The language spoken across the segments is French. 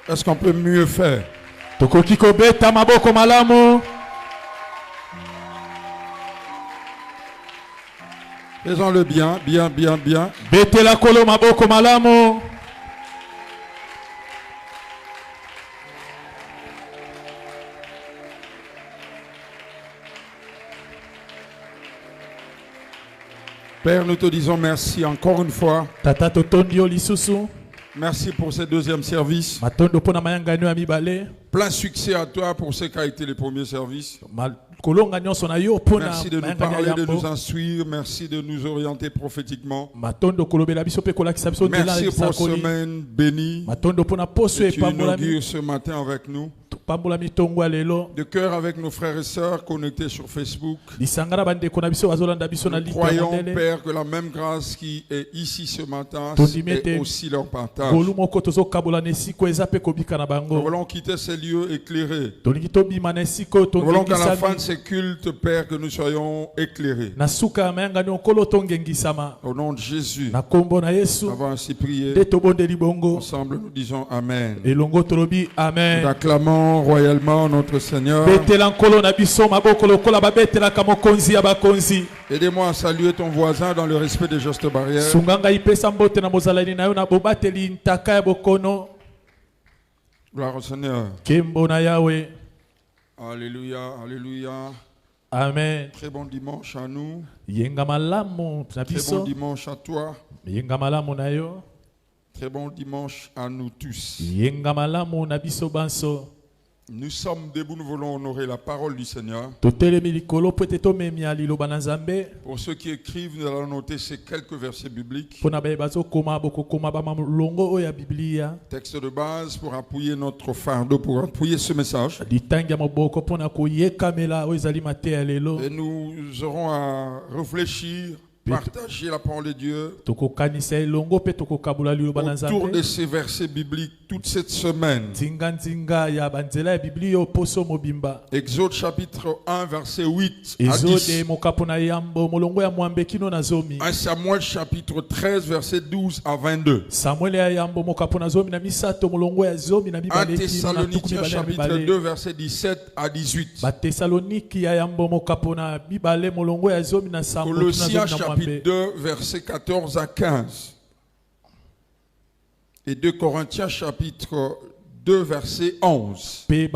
Est-ce qu'on peut mieux faire? Tokoki kobeta maboko malamu. Faisons-le bien, bien, bien, bien. Betela kolo maboko malamu. Père, nous te disons merci encore une fois. Tata totondio lisusu. Merci pour ce deuxième service. Matondo pona mayangano ya mibale. Plein succès à toi pour ce qu'a été les premiers services. Merci de nous parler, de nous instruire. Merci de nous orienter prophétiquement. Merci pour semaine bénie que tu inaugures ce matin avec nous. De cœur avec nos frères et sœurs connectés sur Facebook. Nous croyons, Père, que la même grâce qui est ici ce matin est aussi leur partage. Nous voulons quitter ces lieux éclairés. Nous voulons qu'à la fin de ces cultes, Père, que nous soyons éclairés. Au nom de Jésus, nous avons ainsi prié. Ensemble, nous disons Amen. Nous acclamons royalement notre Seigneur. Aidez-moi à saluer ton voisin dans le respect des gestes barrières. Gloire au Seigneur. Alléluia, alléluia. Amen. Très bon dimanche à nous. Très bon dimanche à toi. Très bon dimanche à nous tous. Nous sommes debout, nous voulons honorer la parole du Seigneur. Pour ceux qui écrivent, nous allons noter ces quelques versets bibliques. Texte de base pour appuyer notre fardeau, pour appuyer ce message. Et nous aurons à réfléchir, partager la parole de Dieu autour de ces versets bibliques toute cette semaine. Exode chapitre 1 verset 8 à 10. 1 Samuel chapitre 13 verset 12 à 22. 1 Thessaloniciens chapitre 2 verset 17 à 18. Colossiens chapitre 2 verset 14 à 15. Et 2 Corinthiens chapitre 2 verset 11. Je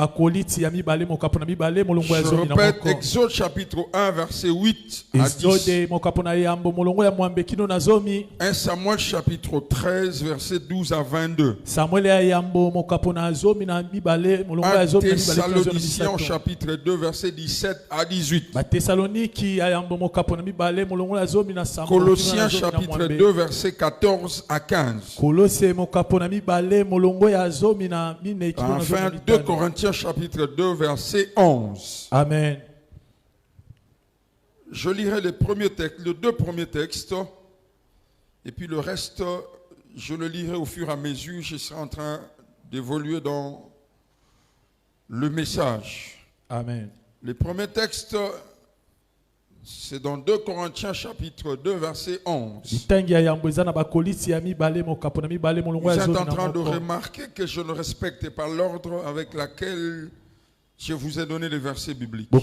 répète, Exode chapitre 1 verset 8 à 10. 1 Samuel chapitre 13 verset 12 à 22. 1 Thessaloniciens chapitre 2 verset 17 à 18. Colossiens chapitre 2 verset 14 à 15. Enfin, 2 Corinthiens chapitre 2 verset 11. Amen. Je lirai les deux premiers textes, et puis le reste, je le lirai au fur et à mesure. Je serai en train d'évoluer dans le message. Amen. Les premiers textes, c'est dans 2 Corinthiens chapitre 2 verset 11. Vous êtes en train de remarquer que je ne respecte pas l'ordre avec lequel je vous ai donné les versets bibliques. Et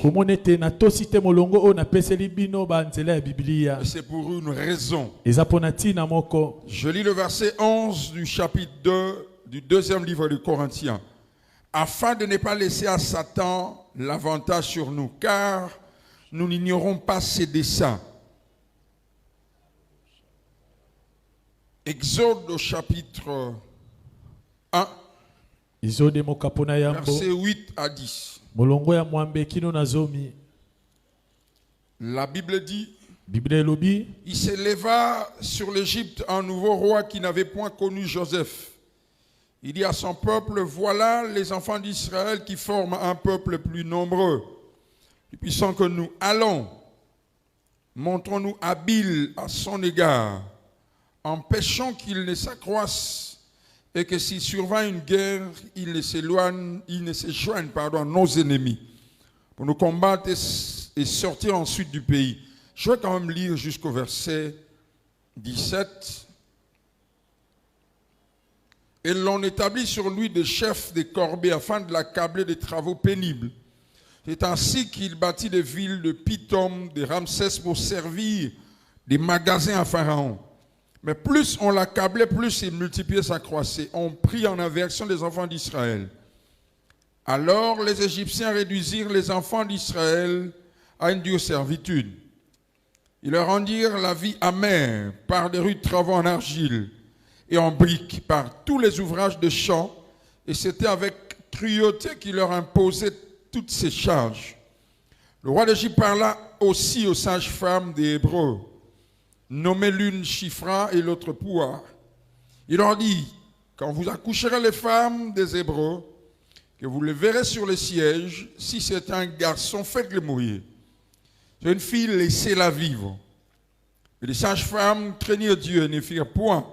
c'est pour une raison. Je lis le verset 11 du chapitre 2 du deuxième livre de Corinthiens. Afin de ne pas laisser à Satan l'avantage sur nous, car nous n'ignorons pas ses desseins. Exode au chapitre 1, verset 8 à 10. La Bible dit, il s'éleva sur l'Égypte un nouveau roi qui n'avait point connu Joseph. Il dit à son peuple, voilà les enfants d'Israël qui forment un peuple plus nombreux et puissant que nous. Allons, montrons-nous habiles à son égard, empêchons qu'il ne s'accroisse et que s'il survint une guerre, il ne s'éjoigne à nos ennemis pour nous combattre et sortir ensuite du pays. Je vais quand même lire jusqu'au verset 17. Et l'on établit sur lui des chefs des corbeilles afin de l'accabler des travaux pénibles. C'est ainsi qu'il bâtit des villes de Pithom, de Ramsès pour servir des magasins à Pharaon. Mais plus on l'accablait, plus il multipliait sa croissance. On prit en aversion les enfants d'Israël. Alors les Égyptiens réduisirent les enfants d'Israël à une dure servitude. Ils leur rendirent la vie amère par des rudes travaux en argile et en briques, par tous les ouvrages de champs, et c'était avec cruauté qu'il leur imposait toutes ces charges. Le roi d'Égypte parla aussi aux sages-femmes des Hébreux, nommées l'une Shifra et l'autre Poua. Il leur dit, quand vous accoucherez les femmes des Hébreux, que vous le verrez sur le siège, si c'est un garçon, faites-le mourir. Si une fille, laissez-la vivre. Et les sages-femmes craignirent Dieu et ne firent point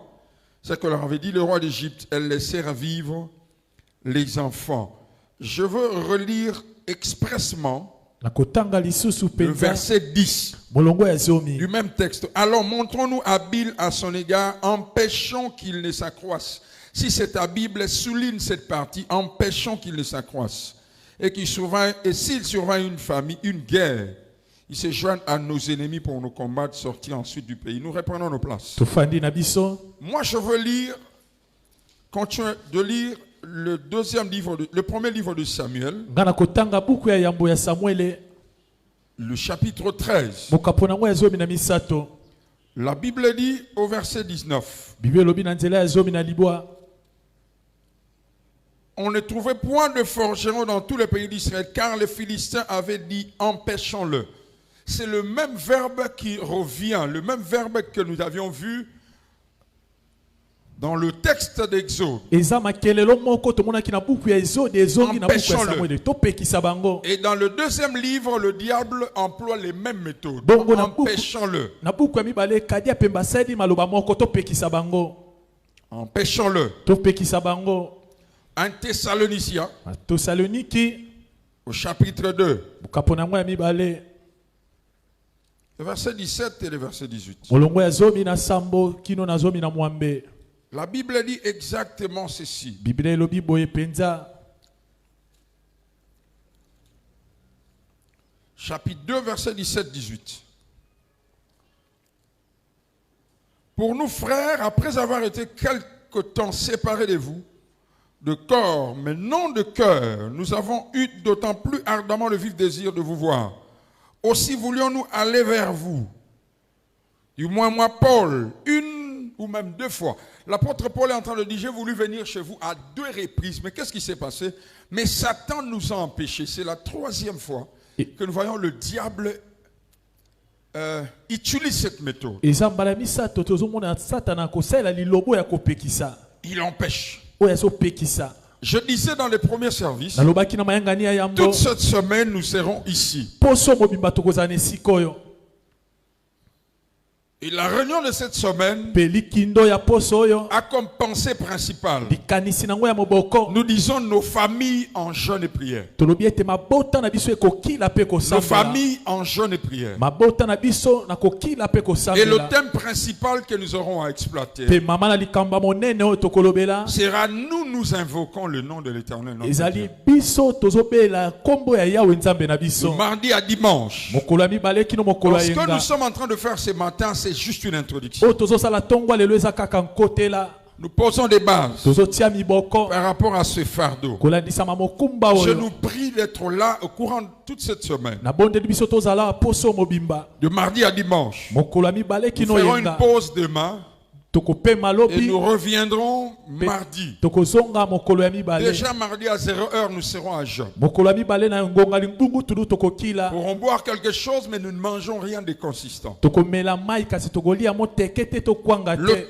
ce que leur avait dit le roi d'Égypte. Elles laissèrent vivre les enfants. Je veux relire expressement le verset 10 du même texte. Alors montrons-nous habiles à son égard, empêchons qu'il ne s'accroisse. Si c'est ta Bible, souligne cette partie, empêchons qu'il ne s'accroisse. Et s'il survint une famille, une guerre, ils se joignent à nos ennemis pour nous combattre, sortir ensuite du pays. Nous reprenons nos places. Moi, je veux lire, continuer de lire le premier livre de Samuel, le chapitre 13. La Bible dit au verset 19. On ne trouvait point de forgeron dans tout le pays d'Israël, car les Philistins avaient dit empêchons-le. C'est le même verbe qui revient, le même verbe que nous avions vu dans le texte d'Exode. Empêchons-le. Et dans le deuxième livre, le diable emploie les mêmes méthodes. Empêchons-le. Empêchons-le. Un Thessaloniciens, au chapitre 2, le verset 17 et le verset 18. La Bible dit exactement ceci. Chapitre 2, verset 17-18. Pour nous, frères, après avoir été quelque temps séparés de vous, de corps, mais non de cœur, nous avons eu d'autant plus ardemment le vif désir de vous voir. Aussi voulions-nous aller vers vous. Du moins, moi, Paul, une ou même deux fois. L'apôtre Paul est en train de dire, j'ai voulu venir chez vous à 2 reprises. Mais qu'est-ce qui s'est passé? Mais Satan nous a empêchés. C'est la 3e fois que nous voyons le diable utilise cette méthode. Il empêche. Je disais dans les premiers services, toute cette semaine nous serons ici. Et la réunion de cette semaine a comme pensée principale, nous disons nos familles en jeûne et prière. Nos familles en jeûne et prière. Et le thème principal que nous aurons à exploiter sera nous invoquons le nom de l'Éternel. De mardi à dimanche. Ce que nous sommes en train de faire ce matin, c'est juste une introduction. Nous posons des bases par rapport à ce fardeau. Je nous prie d'être là au courant de toute cette semaine. De mardi à dimanche. Nous ferons une pause demain. Et nous reviendrons mardi. Déjà mardi à 0h, nous serons à jeûne. Nous pourrons boire quelque chose, mais nous ne mangeons rien de consistant. Le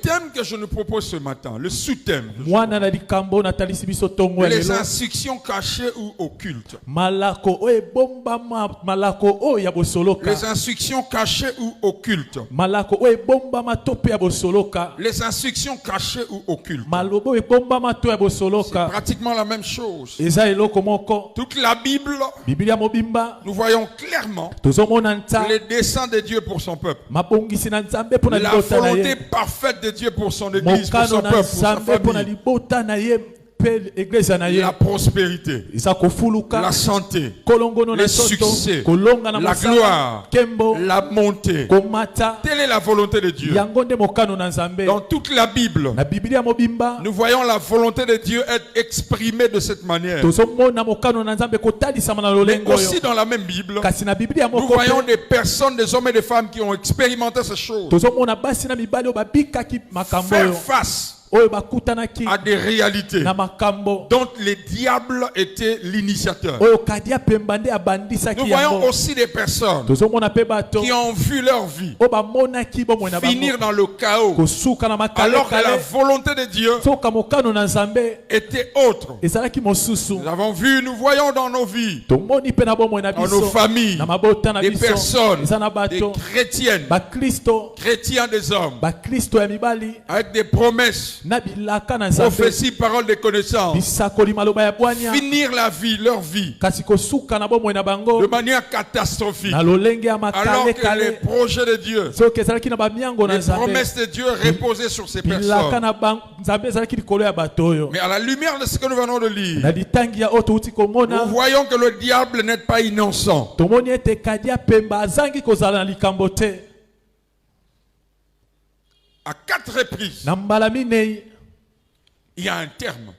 thème que je nous propose ce matin, le sous-thème, les instructions cachées ou occultes. Les instructions cachées ou occultes. Les instructions cachées ou occultes. Malobo ebombama to ya bosoloka. C'est pratiquement la même chose. Eza eloko moko. Toute la Bible, Biblia mobimba. nous voyons clairement Tozomona nta. les desseins de Dieu pour son peuple. Mabongisi na Nzambe pona La libota na volonté ye. parfaite de Dieu pour son église, pour Mokano son na peuple, pour sa Nzambe pona famille. libota na ye. La prospérité, la santé, le succès, la gloire, la montée. Telle est la volonté de Dieu. Dans toute la Bible, nous voyons la volonté de Dieu être exprimée de cette manière. Mais aussi dans la même Bible, nous voyons des personnes, des hommes et des femmes qui ont expérimenté ces choses. Faire face à des réalités dont les diables étaient l'initiateur. Nous voyons aussi des personnes qui ont vu leur vie finir dans le chaos, alors que la volonté de Dieu était autre. Nous avons vu, nous voyons dans nos vies, dans nos familles, des personnes, des chrétiennes, chrétiens des hommes, avec des promesses, prophétie, parole de connaissance, finir la vie, leur vie, de manière catastrophique, alors que les projets de Dieu, les promesses de Dieu reposaient sur ces personnes. Mais à la lumière de ce que nous venons de lire, nous voyons que le diable n'est pas innocent. À 4 reprises, il y a un terme.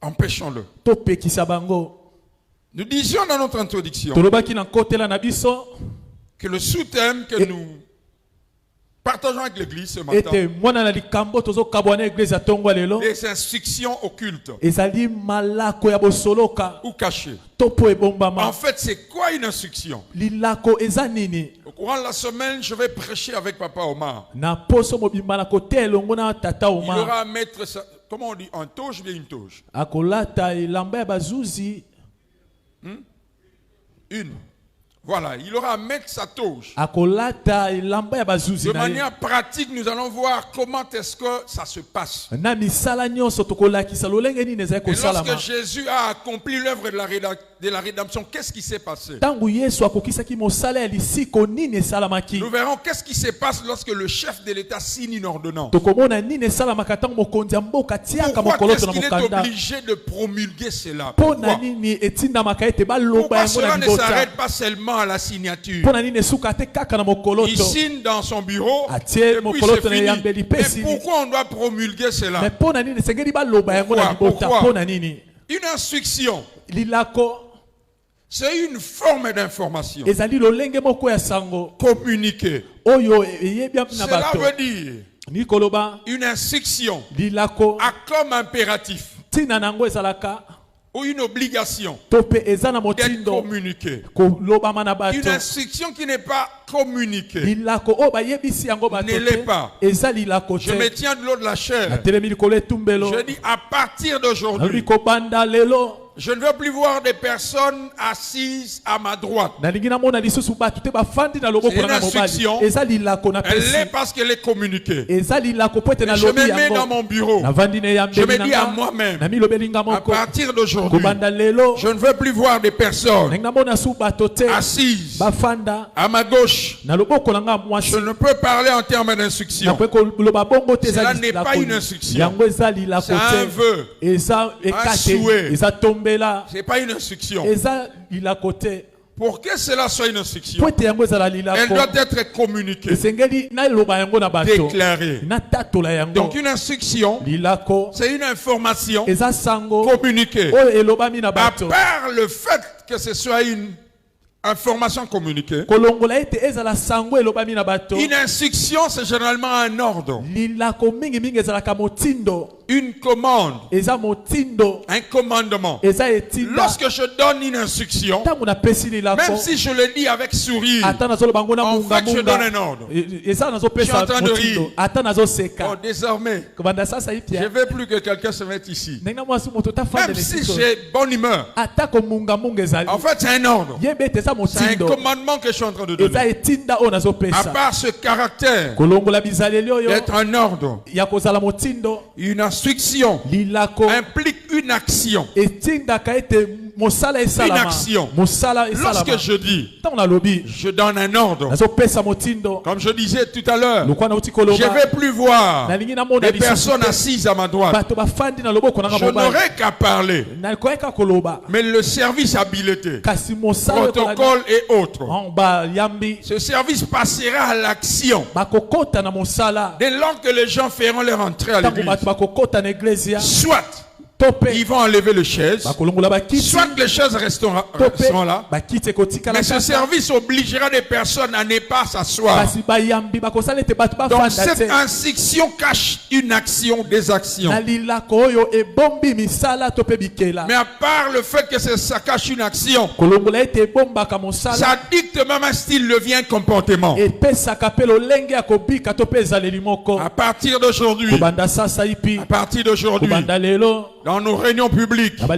Empêchons-le. Nous disions dans notre introduction que le sous-thème que nous partageons avec l'église ce matin, les instructions occultes ou cachées. En fait, c'est quoi une instruction? Au courant de la semaine, je vais prêcher avec Papa Omar. Il aura à mettre ça, comment on dit, un toge ou bien une toge? Une. Voilà, il aura à mettre sa toge. De manière pratique, nous allons voir comment est-ce que ça se passe. Et lorsque Jésus a accompli l'œuvre de la rédemption, qu'est-ce qui s'est passé? Nous verrons qu'est-ce qui se passe lorsque le chef de l'État signe une ordonnance. Pourquoi est-ce qu'il est obligé de promulguer cela? Pourquoi cela ne s'arrête pas seulement à la signature? Il signe dans son bureau et puis c'est fini. Mais pourquoi on doit promulguer cela? Pourquoi? Une instruction, c'est une forme d'information communiquée. Cela veut dire une instruction a comme impératif ou une obligation d'être communiquée. Une instruction qui n'est pas communiquée ne l'est pas. Je me tiens de l'eau de la chair. Je dis à partir d'aujourd'hui, je ne veux plus voir des personnes assises à ma droite. C'est une instruction. Elle l'est parce qu'elle est communiquée. Et je me mets dans mon bureau. Je me dis à moi-même, à partir d'aujourd'hui, je ne veux plus voir des personnes assises à ma gauche. Je ne peux parler en termes d'instruction. Cela n'est pas une instruction. C'est un vœu, un souhait. C'est pas une instruction. Pour que cela soit une instruction, elle doit être communiquée, déclarée. Donc une instruction, c'est une information communiquée. À part le fait que ce soit une information communiquée, une instruction, c'est généralement un ordre, une commande, un commandement. Lorsque je donne une instruction, même si je le dis avec sourire, en fait je donne un ordre. Je suis en train de rire. Bon, désormais, je ne veux plus que quelqu'un se mette ici. Même si j'ai bonne humeur, en fait c'est un ordre. C'est un commandement que je suis en train de donner. À part ce caractère d'être un ordre, une instruction implique une action. Une action. Lorsque je dis, je donne un ordre. Comme je disais tout à l'heure, je ne vais plus voir des personnes assises à ma droite. Je n'aurai qu'à parler. Mais le service habilité, protocole et autres, ce service passera à l'action. Dès lors que les gens feront leur entrée à l'église, soit ils vont enlever les chaises, soit les chaises resteront là. Mais ce service obligera des personnes à ne pas s'asseoir. Donc cette instruction cache une action, des actions. Mais à part le fait que ça cache une action, ça dicte même un style de vie, un comportement. À partir d'aujourd'hui, dans nos réunions publiques, ça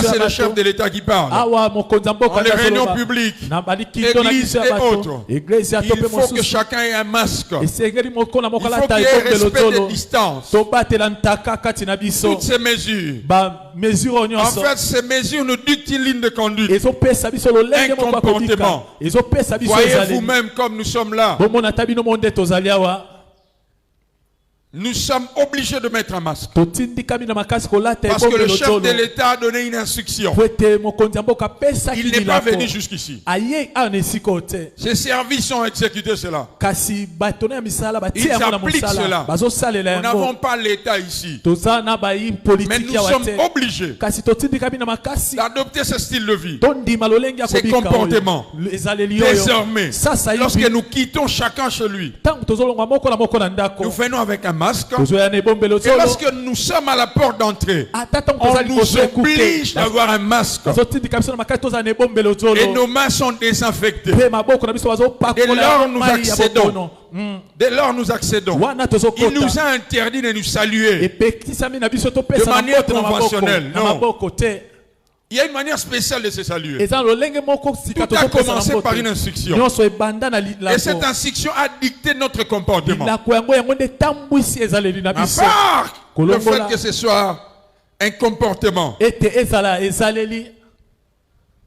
c'est le chef de l'État qui parle. Dans les réunions publiques, églises et autres, il faut que chacun ait un masque. Il faut qu'il y ait respect des distances. Toutes ces mesures, en fait ces mesures nous dictent une ligne de conduite, un comportement. Voyez vous-même comme nous sommes là. Nous sommes obligés de mettre un masque. Parce que le chef de l'État a donné une instruction. Il n'est pas venu jusqu'ici. Ces services ont exécuté cela. Ils appliquent cela. Nous n'avons pas l'État ici. Mais nous sommes obligés d'adopter ce style de vie, ces comportements. Désormais, lorsque nous quittons chacun chez lui, nous venons avec un masque. Et lorsque nous sommes à la porte d'entrée, on nous oblige d'avoir un masque. Et nos mains sont désinfectées. Dès lors nous accédons. Il nous a interdit de nous saluer de manière conventionnelle. Non. Il y a une manière spéciale de se saluer. Tout a commencé par une instruction. Et cette instruction a dicté notre comportement. À part le fait que ce soit un comportement,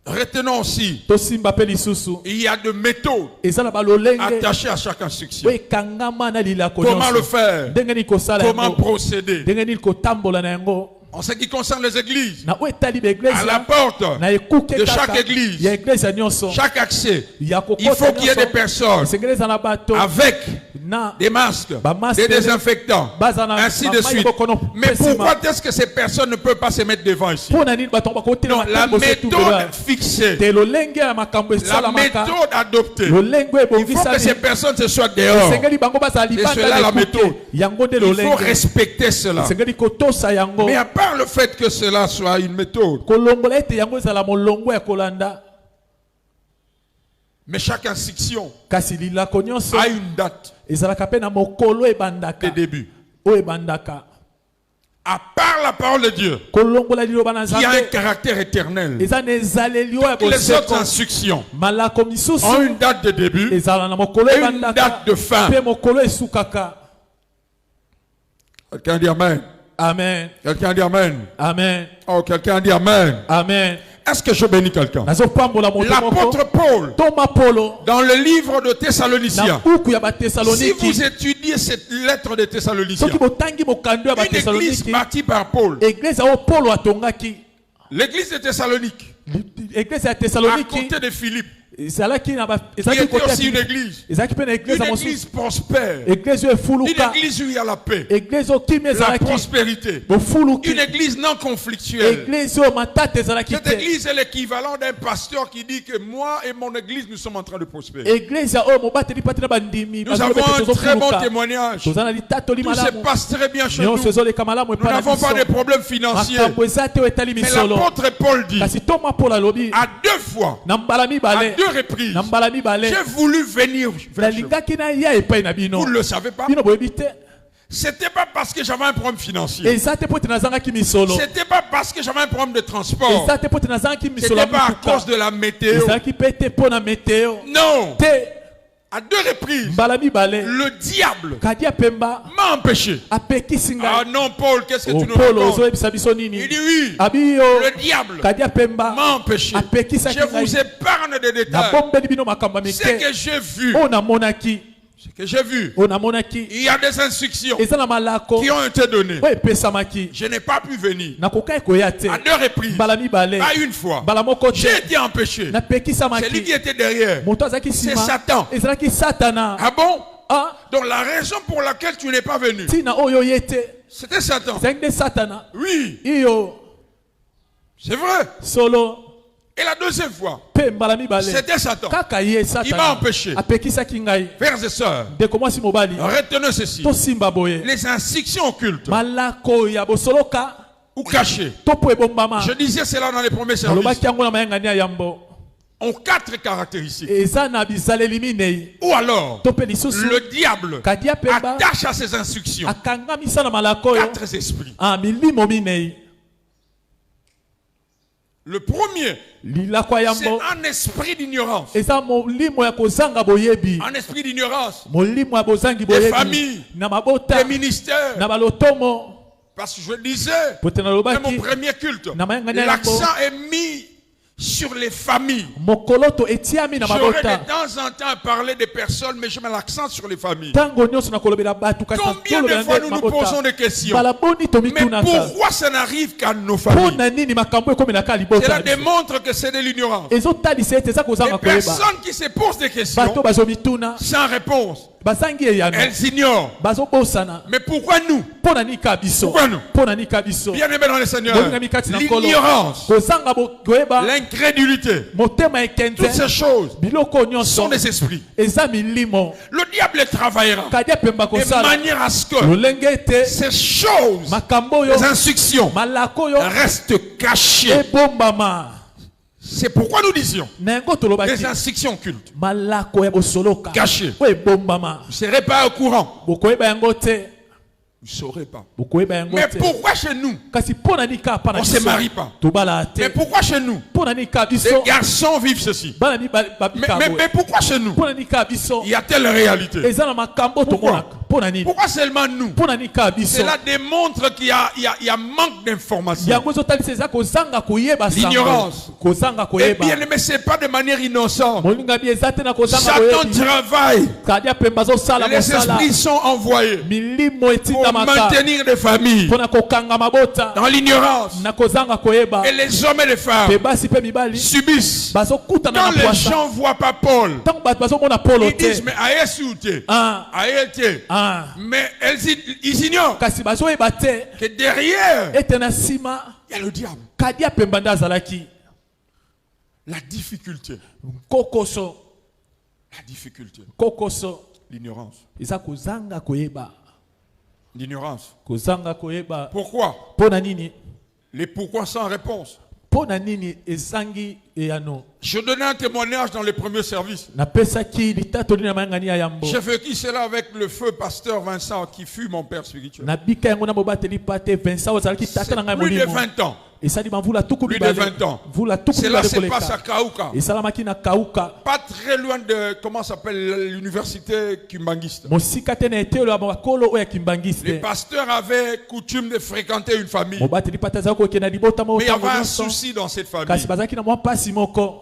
retenons aussi, il y a de méthodes attachées à chaque instruction. Comment le faire? Comment procéder? En ce qui concerne les églises, à la porte de chaque église, chaque accès, il faut qu'il y ait des personnes avec des masques, des désinfectants, ainsi de suite. Mais pourquoi est-ce que ces personnes ne peuvent pas se mettre devant ici? Non, la méthode fixée, la méthode adoptée, il faut que ces personnes se soient dehors. C'est cela la méthode. Il faut respecter cela. Mais à part le fait que cela soit une méthode, mais chaque instruction a une date de début. À part la parole de Dieu, qui a un caractère éternel, toutes les autres instructions ont une date de début et une date de fin. Quelqu'un dit Amen. Amen. Quelqu'un dit Amen. Amen. Oh, quelqu'un dit Amen. Amen. Est-ce que je bénis quelqu'un? L'apôtre Paul, dans le livre de Thessaloniciens, si vous étudiez cette lettre de Thessaloniciens, une église bâtie par Paul, l'église de Thessalonique, à côté de Philippe, qui était aussi une église. Une église prospère. Une église où il y a la paix, la prospérité. Une église non conflictuelle. Cette église est l'équivalent d'un pasteur qui dit que moi et mon église, nous sommes en train de prospérer. Nous avons un très bon témoignage. Tout se passe très bien chez nous. Nous n'avons pas de problèmes financiers. Mais l'apôtre Paul dit, à 2 fois, à 2 reprises, j'ai voulu venir vers vous. Vous ne le savez pas? C'était pas parce que j'avais un problème financier. C'était pas parce que j'avais un problème de transport. C'était pas à cause de la météo. Non. À 2 reprises, le diable m'a empêché. Ah non, Paul, qu'est-ce que tu nous racontes? Il dit oui, le diable m'a empêché. Je vous épargne des détails. Ce que j'ai vu, ce que j'ai vu, il y a des instructions qui ont été données. Je n'ai pas pu venir. À 2 reprises, pas une fois. J'ai été empêché. Celui qui était derrière, c'est Satan. Ah bon? Donc la raison pour laquelle tu n'es pas venu, c'était Satan. Oui. C'est vrai. Et la 2e fois, c'était Satan. Il m'a empêché. Frères et sœurs, retenez ceci. Les instructions occultes ou cachées, je disais cela dans les premiers services, ont 4 caractéristiques. Ou alors, le diable attache à ses instructions 4 esprits. Le premier, c'est un esprit d'ignorance. Un esprit d'ignorance des familles, des ministères. Parce que je disais, dans mon premier culte, l'accent est mis sur les familles. J'aurais de temps en temps à parler des personnes, mais je mets l'accent sur les familles. Combien de fois nous nous posons des questions? Mais pourquoi ça n'arrive qu'à nos familles? Cela démontre que c'est de l'ignorance. Les personnes qui se posent des questions sans réponse, elles ignorent. Mais pourquoi nous? Pourquoi nous? Bien aimé dans le Seigneur, l'ignorance, l'incrédulité, toutes ces choses sont des esprits. Le diable travaillera de manière à ce que ces choses, les instructions, restent cachées. C'est pourquoi nous disions des instructions occultes cachées. Vous ne serez pas au courant. Vous ne saurez pas. Mais pourquoi chez nous on ne se marie pas? Mais pourquoi chez nous les garçons vivent ceci? Mais pourquoi chez nous il y a telle réalité? Pourquoi seulement nous? Cela démontre qu'il y a manque d'informations. L'ignorance. Et bien aimé, ce n'est pas de manière innocente. Satan travaille. Les esprits sont envoyés pour maintenir des familles dans l'ignorance. Et les hommes et les femmes subissent. Quand les gens ne voient pas Paul, ils disent mais mais ils ignorent que derrière il y a le diable. La difficulté. L'ignorance. L'ignorance. Pourquoi? Les pourquoi sans réponse. Je donnais un témoignage dans les premiers services. J'ai vécu cela avec le feu pasteur Vincent qui fut mon père spirituel. C'est plus de 20 ans. Plus de 20 ans. Cela se passe à Kauka. Pas très loin de, comment s'appelle, l'université Kimbangiste. Les pasteurs avaient coutume de fréquenter une famille. Mais il y avait un souci dans cette famille.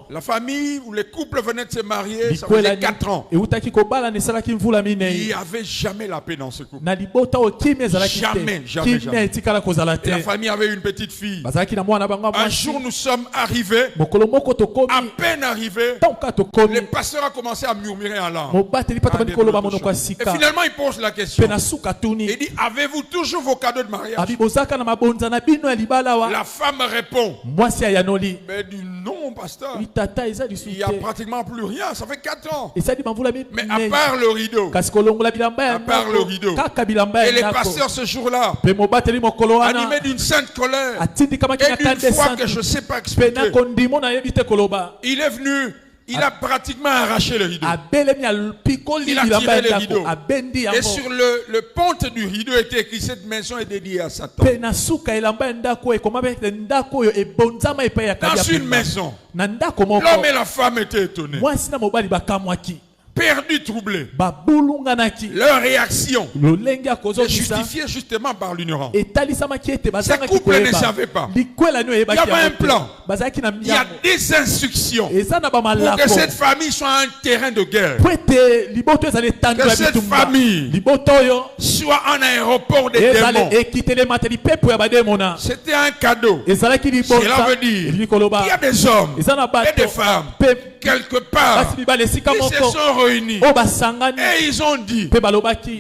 La famille où les couples venaient de se marier, ça faisait 4 ans. Il n'y avait jamais la paix dans ce couple. Jamais. Et la famille avait une petite fille. Un jour nous sommes arrivés, à peine arrivés, le pasteur a commencé à murmurer en langue. Et finalement il pose la question. Il dit, avez-vous toujours vos cadeaux de mariage? La femme répond, mais dit non pasteur, il n'y a pratiquement plus rien, ça fait 4 ans. Mais à part le rideau, et les pasteurs ce jour-là, animés d'une sainte colère et d'une foi que je ne sais pas expliquer, il est venu, il a pratiquement arraché le rideau. Il a tiré le rideau. Et sur le ponte du rideau était écrit, cette maison est dédiée à Satan. Dans une maison, l'homme et la femme étaient étonnés, perdus, troublés. Leur réaction est justifiée justement par l'ignorance. Ces couples ne savaient pas. Il y avait un plan. Il y a des instructions pour que cette famille soit un terrain de guerre. Que cette famille soit un aéroport des démons. C'était un cadeau. Cela veut dire qu'il y a des hommes et des femmes quelque part qui se sont réunis et ils ont dit,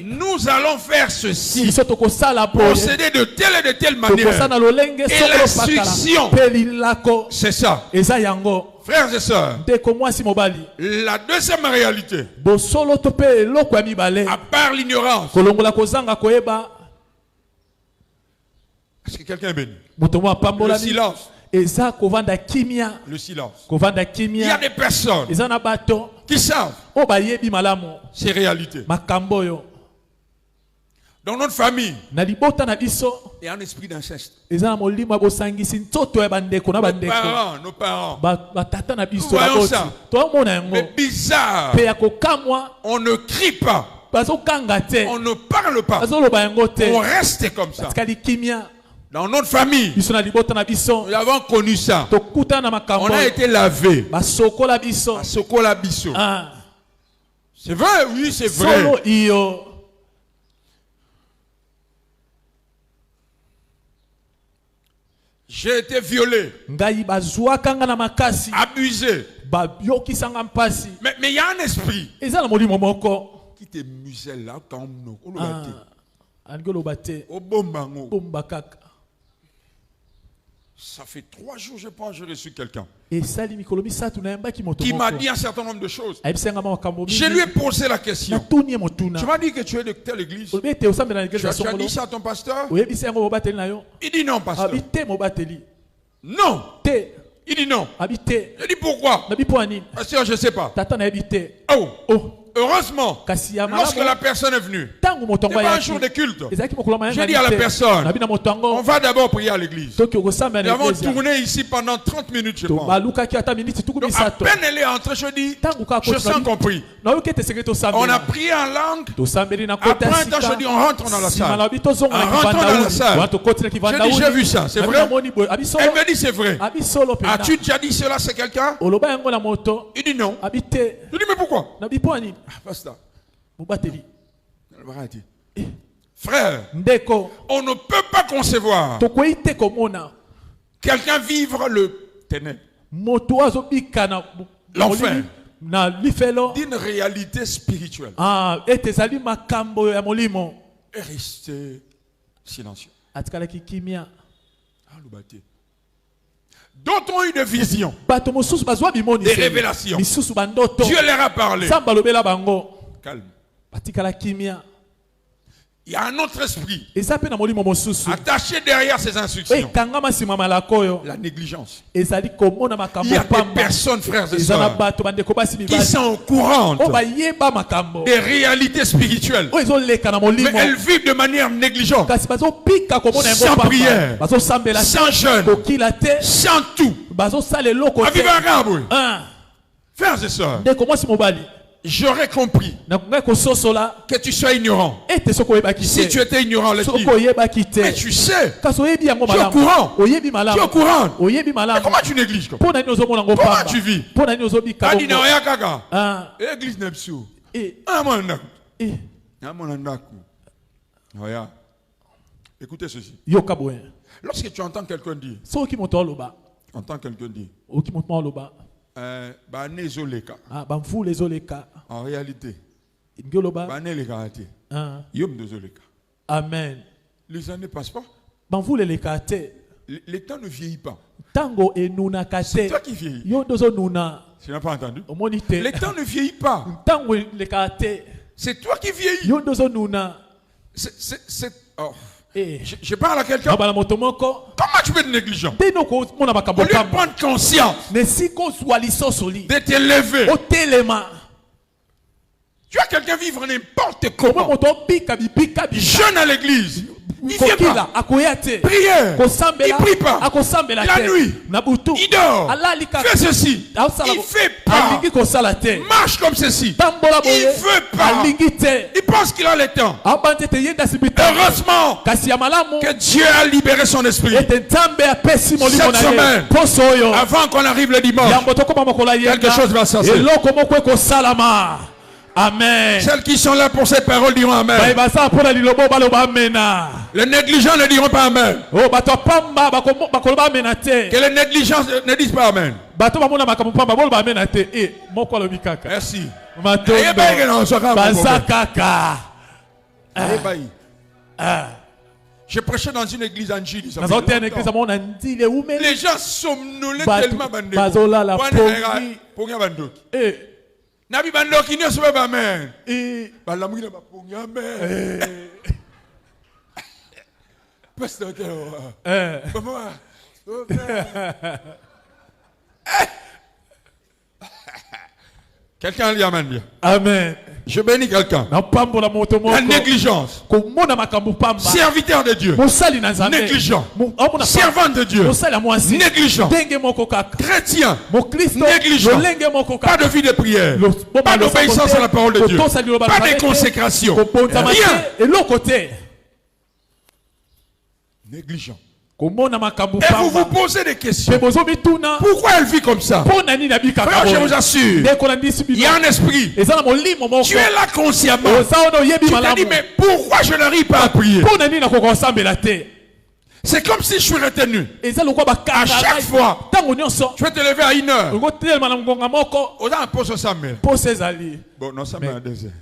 nous allons faire ceci, procéder de telle et de telle manière, et l'instruction c'est ça. Frères et sœurs, la deuxième réalité, à part l'ignorance, est-ce que quelqu'un est béni? Le silence. Le silence. Il y a des personnes qui savent ces réalités. Dans notre famille, il y a un esprit d'inceste. Nos parents, nous voyons ça. Mais bizarre, on ne crie pas, on ne parle pas, on reste comme ça. Dans notre famille, nous avons connu ça. On a été lavé. C'est vrai, oui, c'est vrai. J'ai été violé, abusé. Mais il y a un esprit qui te muselle là quand ça fait 3 jours, je pense, j'ai reçu quelqu'un qui m'a dit un certain nombre de choses. Je lui ai posé la question. Tu m'as dit que tu es de telle église. Tu as dit ça à ton pasteur? Il dit non, pasteur. Non. Il dit non. Je dis pourquoi? Pasteur, je ne sais pas. Oh. Heureusement, lorsque la personne est venue, c'était pas un jour de culte. J'ai dit à la personne, on va d'abord prier à l'église. Nous avons tourné ici pendant 30 minutes, je pense. Donc, à peine elle est entrée, je dis, je sens compris. On a prié en langue. Après un temps, je dis, on rentre dans la salle. En rentrant dans la salle, je dis, j'ai vu ça, c'est vrai? Elle me dit, c'est vrai. As-tu déjà dit cela, c'est quelqu'un? Il dit non. Je dis, mais pourquoi? Basta. Frère, on ne peut pas concevoir quelqu'un vivre le ténèbre, l'enfer, d'une réalité spirituelle et rester silencieux. D'autres ont eu des visions, des révélations. Dieu leur a parlé. Calme. Il y a un autre esprit attaché derrière ces instructions. La négligence. Il y a des personnes, frères et sœurs, qui sont au courant des réalités spirituelles, mais elles vivent de manière négligente, sans prière, sans jeûne, sans tout. Frères et sœurs, j'aurais compris que tu sois ignorant. Si tu étais ignorant, mais tu sais, tu es au courant. Tu es au courant. Mais comment tu négliges? Comment tu vis? L'église n'est pas Écoutez ceci. Yoka boye. Lorsque tu entends quelqu'un dire, So ki moto loba. entends quelqu'un dire, O ki moto loba. en Bamfu les oleka. réalité, Ngoloba. Amen. Les années passent pas. Bamfu les lekate. Le temps ne vieillit pas. Tango enuna kate. C'est toi qui vieillis. Yo dozo nuna. Tu n'as pas entendu? Le temps ne vieillit pas. Tango lekate. C'est toi qui vieillis. Yo dozo nuna. Oh. Eh. Je parle à quelqu'un. Comment tu peux être négligent? Au lieu de prendre conscience, de t'élever. Tu vois quelqu'un vivre n'importe comment. Jeune à l'église. Il vient pas. Prière. Il prie pas. La nuit. Il dort. Fait ceci. Il fait pas. Marche comme ceci. Il veut pas. Il pense qu'il a le temps. Heureusement que Dieu a libéré son esprit. Cette semaine, avant qu'on arrive le dimanche, quelque chose va se passer. Amen. Celles qui sont là pour cette parole diront Amen. Les négligents ne diront pas Amen. Que les négligents ne disent pas Amen. Merci. Je prêchais dans une église en Chili. Les gens somnolaient tellement. Nabi bandoki ne soba ba men. Balamu ne ba ponga men. Pasteur Maman. Quelqu'un dit Amen bien. Amen. Je bénis quelqu'un. La négligence. Serviteur de Dieu. Négligent. Servant de Dieu. Négligent. Chrétien. Négligent. Pas de vie de prière. Pas d'obéissance à la parole de Dieu. Pas de consécration. Rien. Négligent. Et vous vous posez des questions. Pourquoi elle vit comme ça? Frère, je vous assure, il y a un esprit. Tu es là consciemment. Tu t'as dit, mais pourquoi je n'arrive pas à prier? C'est comme si je suis retenu. À chaque fois, je vais te lever à 1h. On a un poste Samuel. Bon, non, ça m'a 2 heures.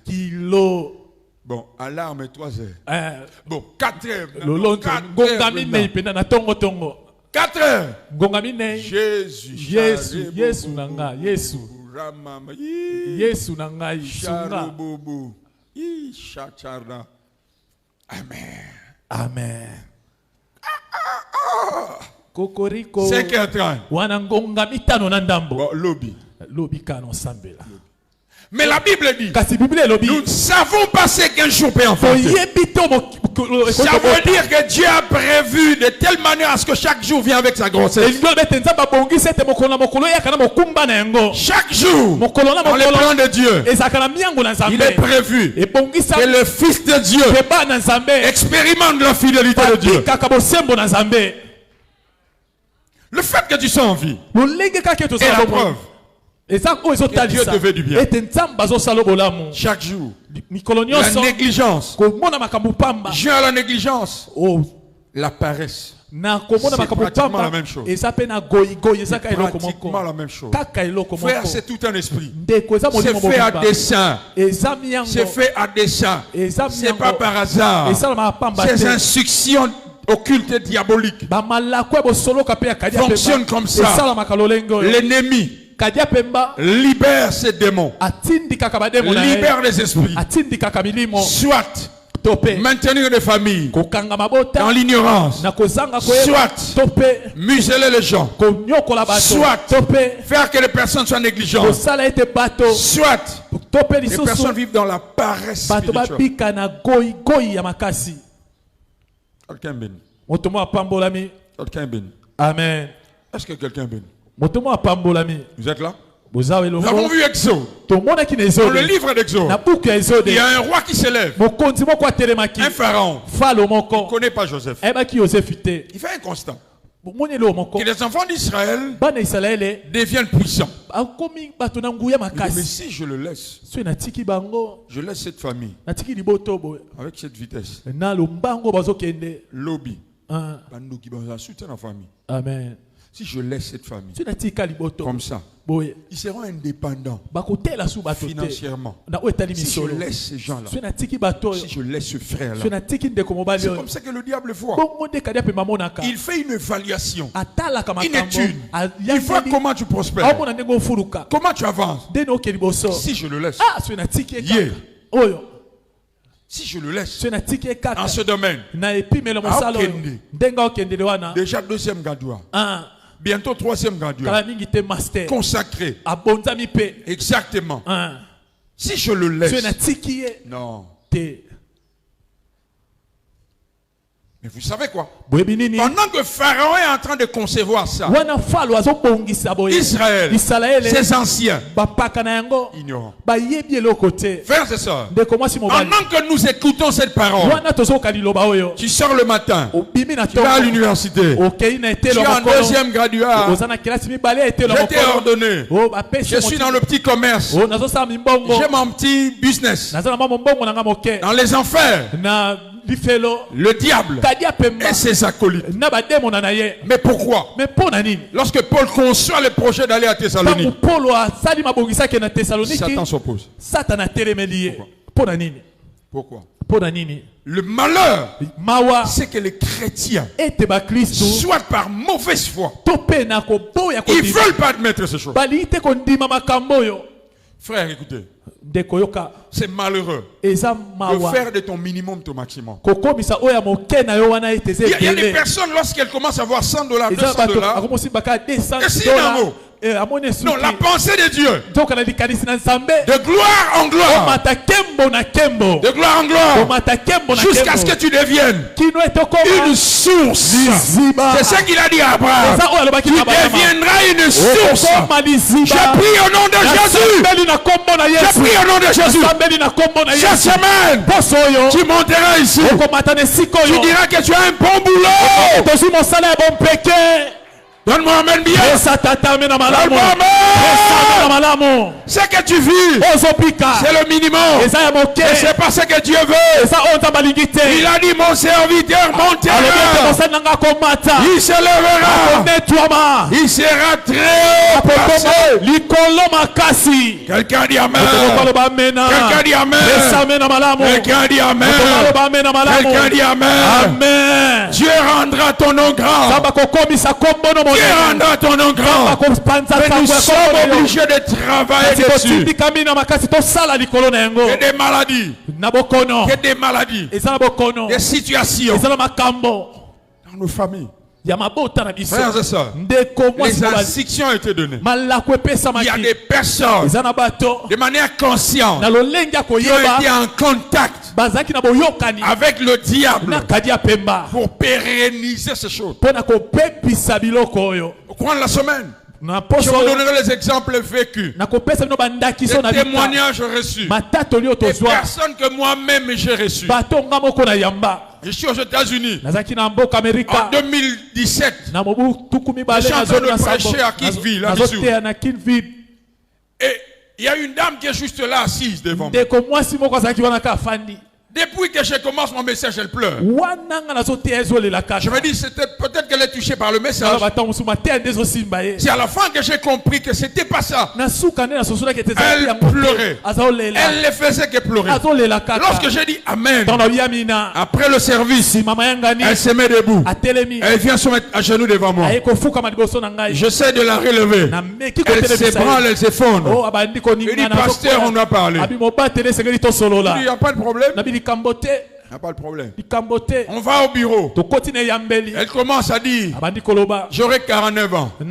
Bon, alarme 3 heures. Bon, 4 heures. 4 heures. Jésus. Jésus nanga. Jésus. Jésus nanga. Amen. Amen. Kokoriko. 5h30. Wanangonga mitano na ndambo. Bon, lobby. Lobby kano sambela. Mais la Bible dit, nous ne savons pas ce qu'un jour peut enfanter. Ça veut dire que Dieu a prévu de telle manière à ce que chaque jour vient avec sa grossesse. Chaque jour, dans le plan de Dieu, il est prévu que le Fils de Dieu expérimente la fidélité de Dieu. Le fait que tu sois en vie est la preuve que Dieu te fait du bien. Chaque jour, la négligence. J'ai à la négligence. La paresse. C'est pratiquement la même chose. Pratiquement la même chose. Frère, c'est tout un esprit. C'est fait à dessein. C'est fait à dessein. C'est pas par hasard. Ces instructions occultes et diaboliques fonctionnent comme ça. L'ennemi libère ces démons, libère les esprits, soit maintenir les familles dans l'ignorance, soit museler les gens, soit faire que les personnes soient négligentes, soit les personnes vivent dans la paresse spirituelle. Quelqu'un béni. Quelqu'un béni. Amen. Est-ce que quelqu'un béni? Vous êtes là? Nous avons vu Exode. Dans le livre d'Exode, il y a un roi qui s'élève. Un pharaon. Il ne connaît pas Joseph. Il fait un constat. que les enfants d'Israël deviennent puissants. Mais si je le laisse, je laisse cette famille avec cette vitesse. Lobby. Amen. Si je laisse cette famille comme ça, ils seront indépendants financièrement. Si je laisse ces gens-là, si je laisse ce frère-là, c'est comme ça que le diable voit. Il fait une évaluation, une étude. Il voit comment tu prospères, comment tu avances. Si je le laisse, si je le laisse en ce domaine, déjà deuxième graduat, bientôt troisième graduat, consacré, exactement. Si je le laisse, non. Mais vous savez quoi? Pendant que Pharaon est en train de concevoir ça, Israël, ses anciens, ignorants. Frères et sœurs, pendant que nous écoutons cette parole, tu sors le matin, tu vas à l'université, tu es en deuxième graduat, j'étais ordonné, je suis dans le petit commerce, j'ai mon petit business, dans les enfers. Le diable et ses acolytes. Mais pourquoi? Lorsque Paul conçoit le projet d'aller à Thessalonique, Satan s'oppose. Pourquoi? Le malheur, c'est que les chrétiens, soit par mauvaise foi, ils ne veulent pas admettre ces choses. Frère, écoutez. C'est malheureux de faire de ton minimum ton maximum. Il y a des personnes, lorsqu'elles commencent à avoir $100, $200, et c'est un mot. Non, la pensée de Dieu, de gloire en gloire, de gloire en gloire, jusqu'à ce que tu deviennes une source. C'est ce qu'il a dit à Abraham. Tu deviendras une source. Je prie au nom de Jésus. Je prie au nom de Jésus. Cette semaine, tu monteras ici. Tu diras que tu as un bon boulot. Donne-moi amen bien. Ce que tu vis, c'est le minimum. Et c'est pas ce que Dieu veut. Il a dit mon serviteur montera. Il se lèvera. Il sera très passé. Quelqu'un dit amen. Quelqu'un dit amen. Quelqu'un dit amen. Quelqu'un dit amen. Dieu rendra ton nom grand. Dieu rendra ton nom grand. Mais nous sommes obligés de travailler dessus. Que des maladies. Que des maladies. Des situations dans nos familles. Frères et sœurs, les instructions ont été données. Il y a des personnes de manière consciente qui ont été en contact avec le diable pour pérenniser ces choses. Au cours de la semaine, je vous donnerai les exemples vécus, les témoignages reçus, les personnes que moi-même j'ai reçues. Je suis aux États-Unis en 2017. Je suis en train de prêcher à Kingsville, à Missouri. Et il y a une dame qui est juste là assise devant moi. Depuis que je commence mon message, elle pleure. Je me dis, c'était peut-être qu'elle est touchée par le message. C'est à la fin que j'ai compris que c'était pas ça. Elle pleurait. Elle ne faisait que pleurer. Lorsque j'ai dit Amen, après le service, elle se met debout. Elle vient se mettre à genoux devant moi. J'essaie de la relever. Elle s'ébranle, elle s'effondre. Il dit, pasteur, on a parlé. Il dit, il n'y a pas de problème. Il n'y a pas de problème. On va au bureau. Elle commence à dire, j'aurai 49 ans. Mais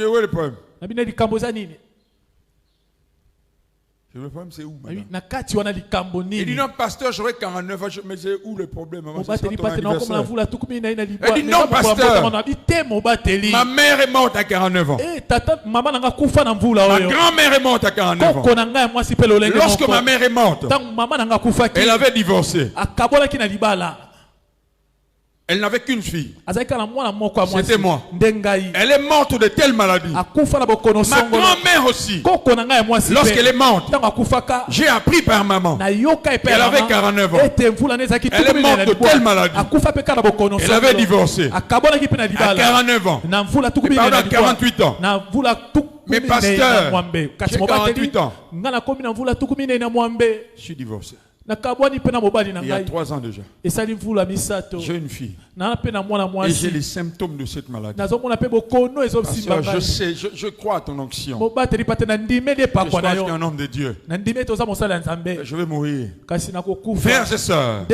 où est le problème? Le problème c'est où maintenant? Il dit non pasteur, j'aurai 49 ans, mais c'est où le problème? Elle dit non pasteur, ma mère est morte à 49 ans. Ma grand-mère est morte à 49 ans. Lorsque ma mère est morte, elle avait divorcé. Elle n'avait qu'une fille. C'était moi. Elle Elle est morte de telle maladie. Ma grand-mère aussi. Lorsqu'elle est morte, j'ai appris par maman. Elle avait 49 ans. Elle est morte de telle maladie. Elle avait divorcé. À 49 ans. Mais pardon, à 48 ans. Mais pasteur, j'ai 48 ans. Je suis divorcé. Il y a 3 ans déjà. J'ai une fille. Et j'ai les symptômes de cette maladie. Pasteur, je sais, je crois à ton onction. Je crois que tu es un homme de Dieu. Je vais mourir. Frères et sœurs,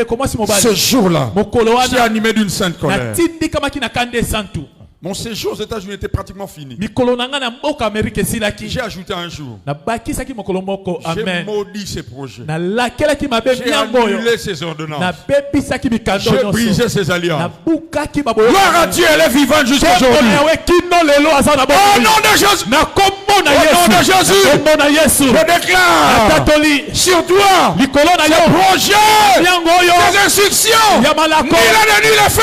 ce jour-là, je suis animé d'une sainte colère. Mon séjour aux États-Unis était pratiquement fini. J'ai ajouté un jour. J'ai maudit ces projets. J'ai annulé ces ordonnances. J'ai brisé ces alliances. Gloire à Dieu, elle est vivante jusqu'à aujourd'hui. Au nom de Jésus. Au nom de Jésus. Je déclare sur toi ce projet, ces instructions, ni la ni le feu.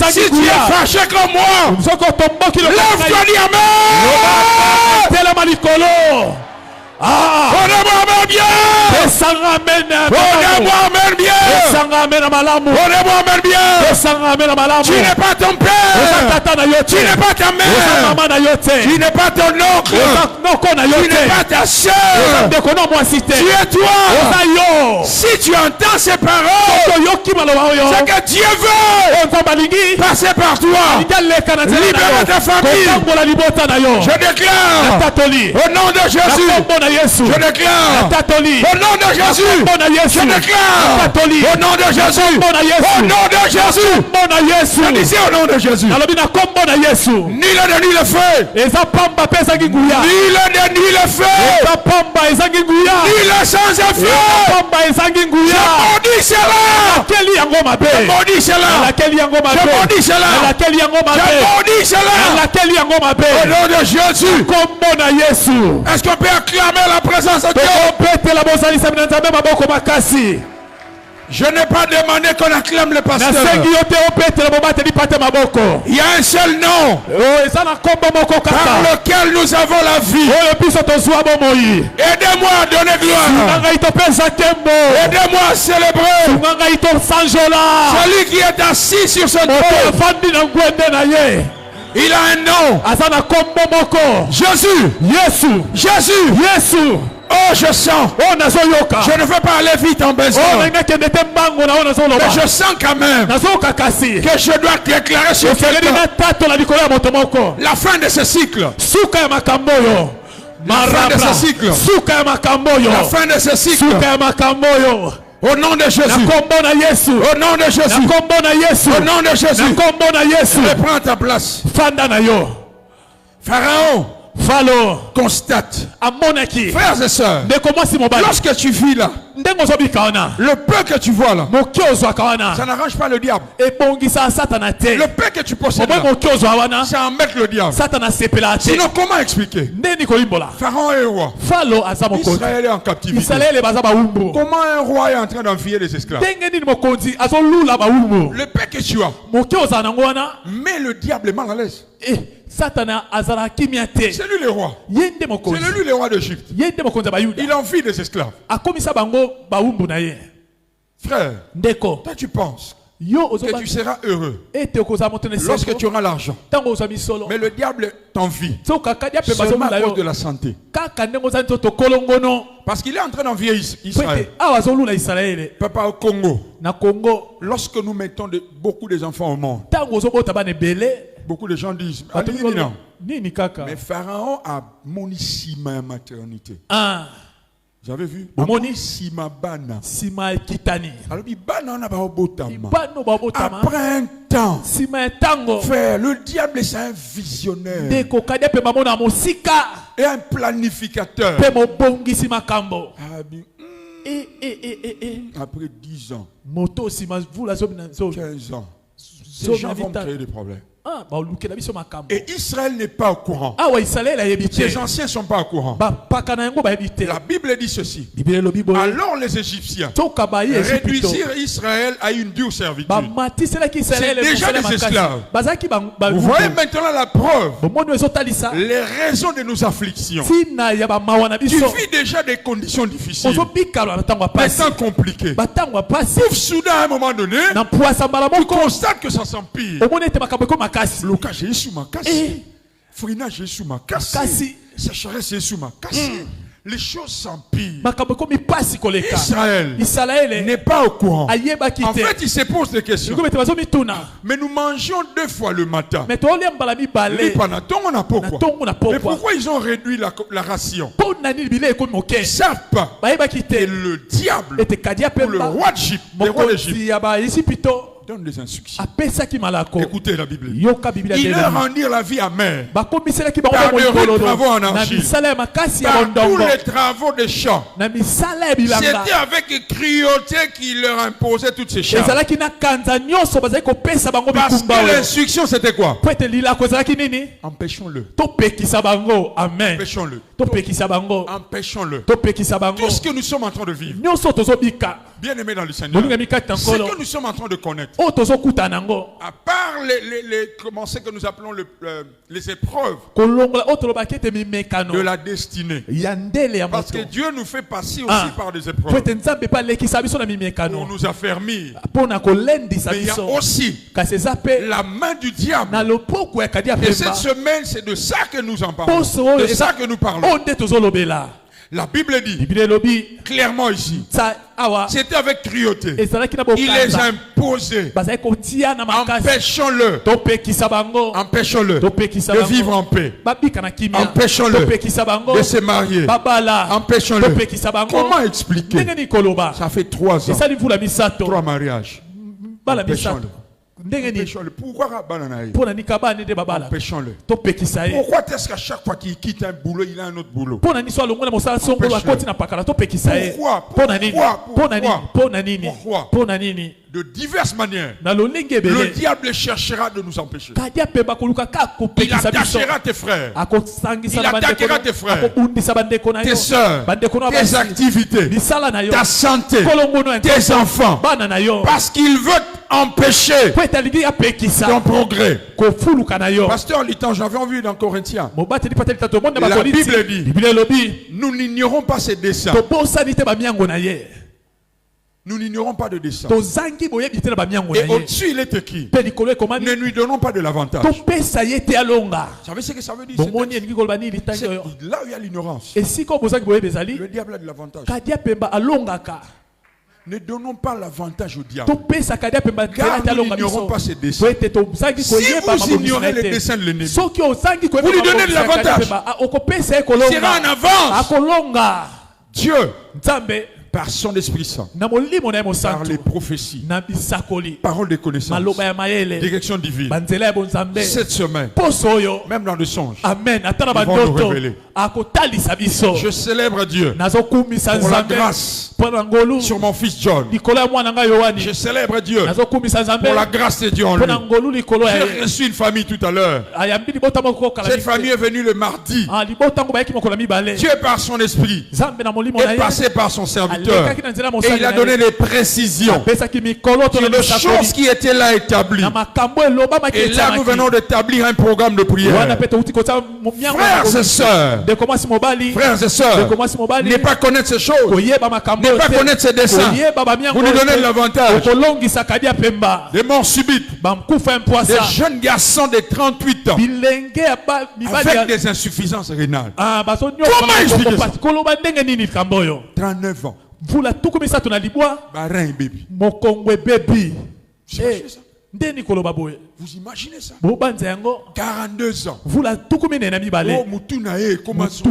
Si tu es fâché comme moi, lève-toi, dis amen. On bien. Tu n'es pas ton père. Tu n'es pas ta mère. Tu n'es pas ton oncle. Tu n'es pas ta soeur. Tu es toi. Si tu entends ces paroles, c'est que Dieu veut passer par toi. Libère ta famille. Je déclare au nom de Jésus. Je déclare au nom de Jésus. Je déclare au nom de Jésus. Au nom de Jésus. Je disais au nom de Jésus. Ni le ni le feu. Ni le ni le feu. Ni le sans effet. Je maudis cela. Je maudis cela. Je maudis cela. Je maudis cela. Au nom de Jésus. Est-ce qu'on peut acclamer la présence de Dieu? Je n'ai pas demandé qu'on acclame le pasteur. Il y a un seul nom par lequel nous avons la vie. Aidez-moi à donner gloire. Aidez-moi à célébrer celui qui est assis sur ce trône. Il a un nom. Jésus. Jésus. Oh, je sens. Je ne veux pas aller vite en besoin. Mais je sens quand même que je dois déclarer sur quelqu'un la fin de ce cycle. La fin de ce cycle. La fin de ce cycle. Au nom de Jésus. Au nom de Jésus. Au nom de Jésus. Reprends ta place. Pharaon constate. Frères et sœurs, lorsque tu vis là, le peu que tu vois là, ça n'arrange pas le diable. Le peu que tu possèdes là, ça embête le diable. Sinon, comment expliquer? Pharaon est roi. Israël est en captivité. Comment un roi est en train d'enfiler les esclaves? Le peu que tu as, mais le diable est mal à l'aise. C'est lui le roi. C'est lui le roi d'Égypte. Il envie des esclaves. Frère, toi tu penses que tu seras heureux lorsque tu auras l'argent. Mais le diable t'envie seulement à cause de la santé. Parce qu'il est en train d'envier Israël. Papa, au Congo, lorsque nous mettons beaucoup des enfants au monde, beaucoup de gens disent non. Mais Pharaon a monisima en maternité. Vous avez vu? Monisima bana. Alors, après un temps, frère, le diable c'est un visionnaire et un planificateur. Après 10 ans, 15 ans, ces gens vont créer des problèmes. Et Israël n'est pas au courant. Les anciens ne sont pas au courant. La Bible dit ceci. Alors les Égyptiens réduisirent Israël à une dure servitude. C'est déjà des esclaves. Vous voyez maintenant la preuve. Les raisons de nos afflictions. Tu vis déjà des conditions difficiles. Des temps compliqués. Sauf soudain à un moment donné, tu constates que ça s'empire. Le cas j'ai sous ma casse. Frina j'ai sous ma casse. Sécheresse j'ai sous ma casse. Les choses s'empirent. Israël n'est pas au courant. En fait, il se pose des questions. Mais nous mangeons 2 fois le matin. Mais pourquoi ils ont réduit la ration? Ils ne savent pas que le diable, ou le roi d'Égypte, donne des instructions. Écoutez la Bible. Il leur rendirent la vie amère par de rudes travaux en argile, par tous les travaux des champs. C'était avec cruauté qu'il leur imposait toutes ces choses. Parce que l'instruction c'était quoi? Empêchons-le. Empêchons-le. Empêchons-le. Tout ce que nous sommes en train de vivre, bien aimé dans le Seigneur, ce que nous sommes en train de connaître, à part comment c'est que nous appelons les épreuves de la destinée, parce que Dieu nous fait passer aussi par des épreuves pour nous affermir. Mais il y a aussi la main du diable. Et cette semaine, c'est de ça que nous en parlons, de ça que nous parlons. La Bible dit clairement ici, c'était avec cruauté. Il les a imposés. Empêchons-le. Empêchons-le de vivre en paix. Empêchons-le de se marier. Empêchons-le. Comment expliquer? Ça fait 3 ans. 3 mariages. Empêchons-le. Pourquoi empêchons-le? Pourquoi est-ce qu'à chaque fois qu'il quitte un boulot, il a un autre boulot? Pourquoi? De diverses manières, le diable cherchera de nous empêcher. Il attaquera tes frères. Il attaquera tes frères, tes soeurs, tes activités, ta santé, tes enfants. Parce qu'il veut empêcher ton progrès. Pasteur Litan, j'avais envie dans Corinthiens. La Bible dit, nous n'ignorons pas ses desseins. Nous n'ignorons pas de dessein. Et au-dessus, il est écrit, ne lui donnons pas de l'avantage. Vous savez ce que ça veut dire? C'est là où il y a l'ignorance. Le diable a de l'avantage. Ne donnons pas l'avantage au diable. Car nous n'ignorons pas ses desseins. Si vous ignorez les desseins de l'ennemi, vous lui donnez de l'avantage. Il sera en avance. Dieu, par son Esprit Saint, par les prophéties, paroles de connaissance, direction divine, cette semaine, même dans le songe, ils vont nous révéler. Je célèbre Dieu pour la grâce sur mon fils John. Je célèbre Dieu pour la grâce de Dieu en lui. J'ai reçu une famille tout à l'heure. Cette famille est venue le mardi. Dieu par son esprit est passé par son serviteur et il a donné les précisions sur les choses qui étaient là établies. Et là nous venons d'établir un programme de prière. Frères et sœurs, frères et sœurs, ne pas connaître ces choses, ne pas connaître ces dessins, vous nous donnez de l'avantage. Des morts subites, des jeunes garçons de 38 ans avec des insuffisances rénales. Comment expliquer ça? 39 ans. Barin baby. Vous imaginez ça? 42 ans. Oh, Mutunae, comment ça?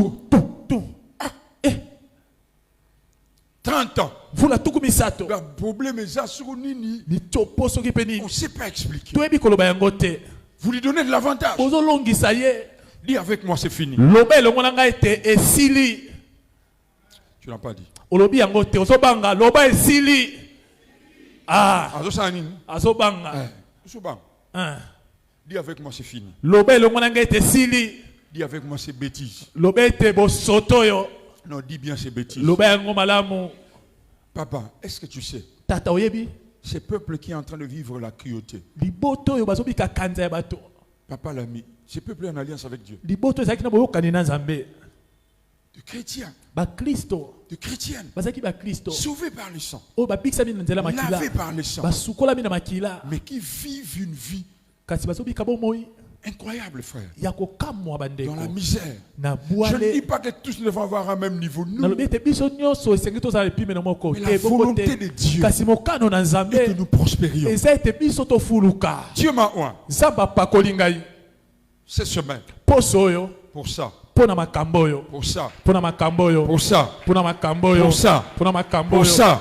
30 ans. Le problème est ça sur Nini. On ne sait pas expliquer. Vous lui donnez de l'avantage. Dis avec moi, c'est fini. Tu n'as pas dit. Dis avec moi, c'est fini. Dis avec moi, c'est bêtise. Non, dis bien, c'est bêtise. Papa, est-ce que tu sais? Ce peuple qui est en train de vivre la cruauté. Papa l'a mis. Ce peuple est en alliance avec Dieu. De chrétiens. De chrétiennes. Sauvés par le sang. Lavés par le sang. Mais qui vivent une vie incroyable, frère. Dans la misère. Je ne dis pas que tous ne vont avoir un même niveau. Nous. Mais la volonté de Dieu est que nous prospérions. Dieu m'a oint cette semaine pour ça. Pour ça.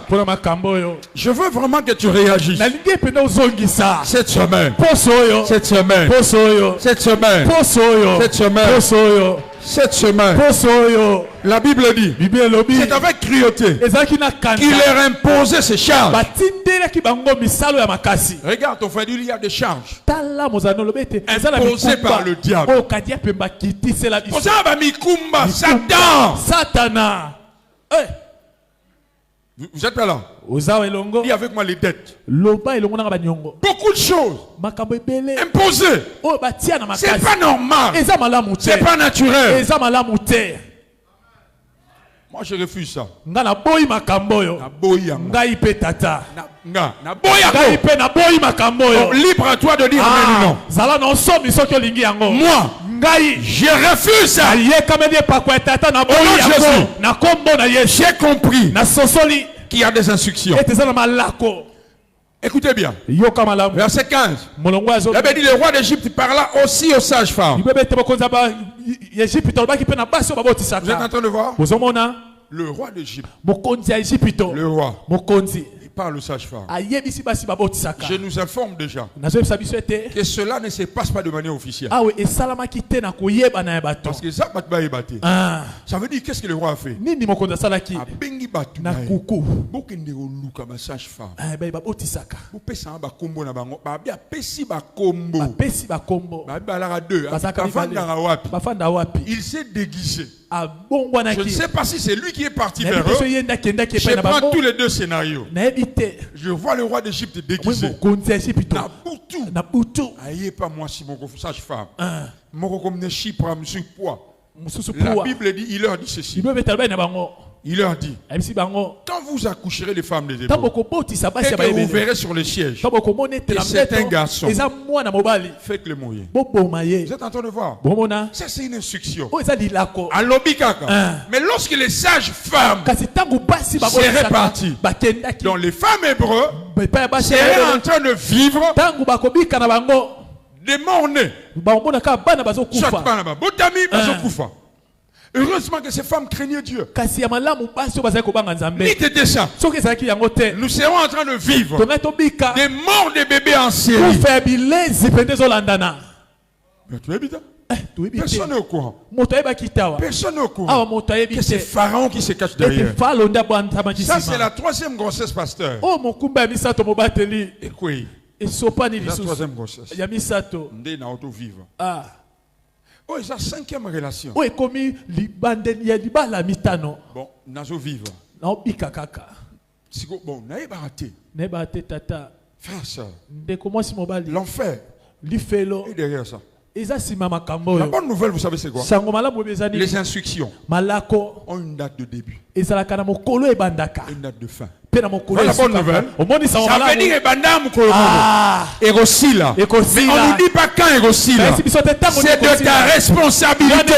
Je veux vraiment que tu réagisses. Cette semaine. Cette semaine. Cette semaine. Cette semaine. Cette semaine. La Bible dit, c'est avec cruauté qu'il leur imposait ses charges. Regarde ton frère, il y a des charges imposées par le diable. Satan. Vous êtes pas là? Dis avec moi les dettes. Beaucoup de choses imposées. C'est pas normal. C'est pas naturel. Moi je refuse ça. Libre à toi de dire non. Moi je refuse ça. Au nom de Jésus, j'ai compris qu'il y a des instructions. Écoutez bien. Verset 15. Il avait dit le roi d'Égypte parla aussi aux sages-femmes. Vous êtes en train de voir? Le roi d'Égypte. Le roi. Il parle aux sages-femmes. Je nous informe déjà que cela ne se passe pas de manière officielle. Parce que ça veut dire qu'est-ce que le roi a fait? Il s'est déguisé. Je ne sais pas si c'est lui qui est parti vers eux. Je prends tous les deux scénarios. Je vois le roi d'Égypte déguisé. Aïe, pas moi si mon sage-femme. La Bible dit, il leur dit ceci. Il leur dit, quand vous accoucherez les femmes des Hébreux, et que vous verrez sur le siège que c'est un garçon, faites-le mouiller. Vous êtes en train de voir? Ça c'est une instruction. Mais lorsque les sages femmes seraient parties, donc les femmes hébreux seraient en train de vivre des morts-nés. Soit heureusement que ces femmes craignaient Dieu. N'était ça. Nous serons en train de vivre des morts de bébés en série. Personne n'est au courant. Personne n'est au courant que c'est Pharaon qui se cache derrière. Ça c'est la troisième grossesse, pasteur. Et quoi? La troisième grossesse. Oh, c'est la cinquième relation. Bon, nazo vivre. Bon, naïba raté. Frère, ça. L'enfer est derrière ça. La bonne nouvelle, vous savez c'est quoi? Les instructions ont une date de début et une date de fin. Voilà la bonne nouvelle. Ça veut dire Erosila. Mais on ne dit pas quand Erosila. C'est de ta responsabilité.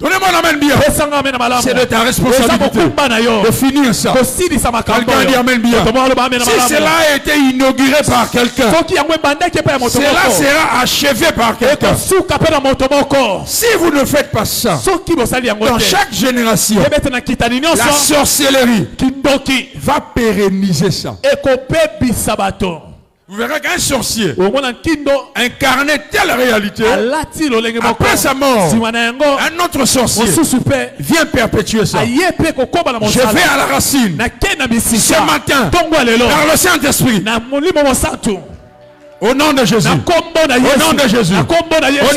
Donnez-moi l'amen bien. C'est de ta responsabilité de finir ça. Quelqu'un dit amen bien. Si cela a été inauguré par quelqu'un, cela sera achevé par quelqu'un. Si vous ne faites pas ça, dans chaque génération, la sorcellerie va pérenniser ça. Vous verrez qu'un sorcier incarnait telle réalité. Après sa mort, un autre sorcier vient perpétuer ça. Je vais à la racine. Ce matin, par le Saint-Esprit, Au nom de Jésus. Au nom de Jésus. Au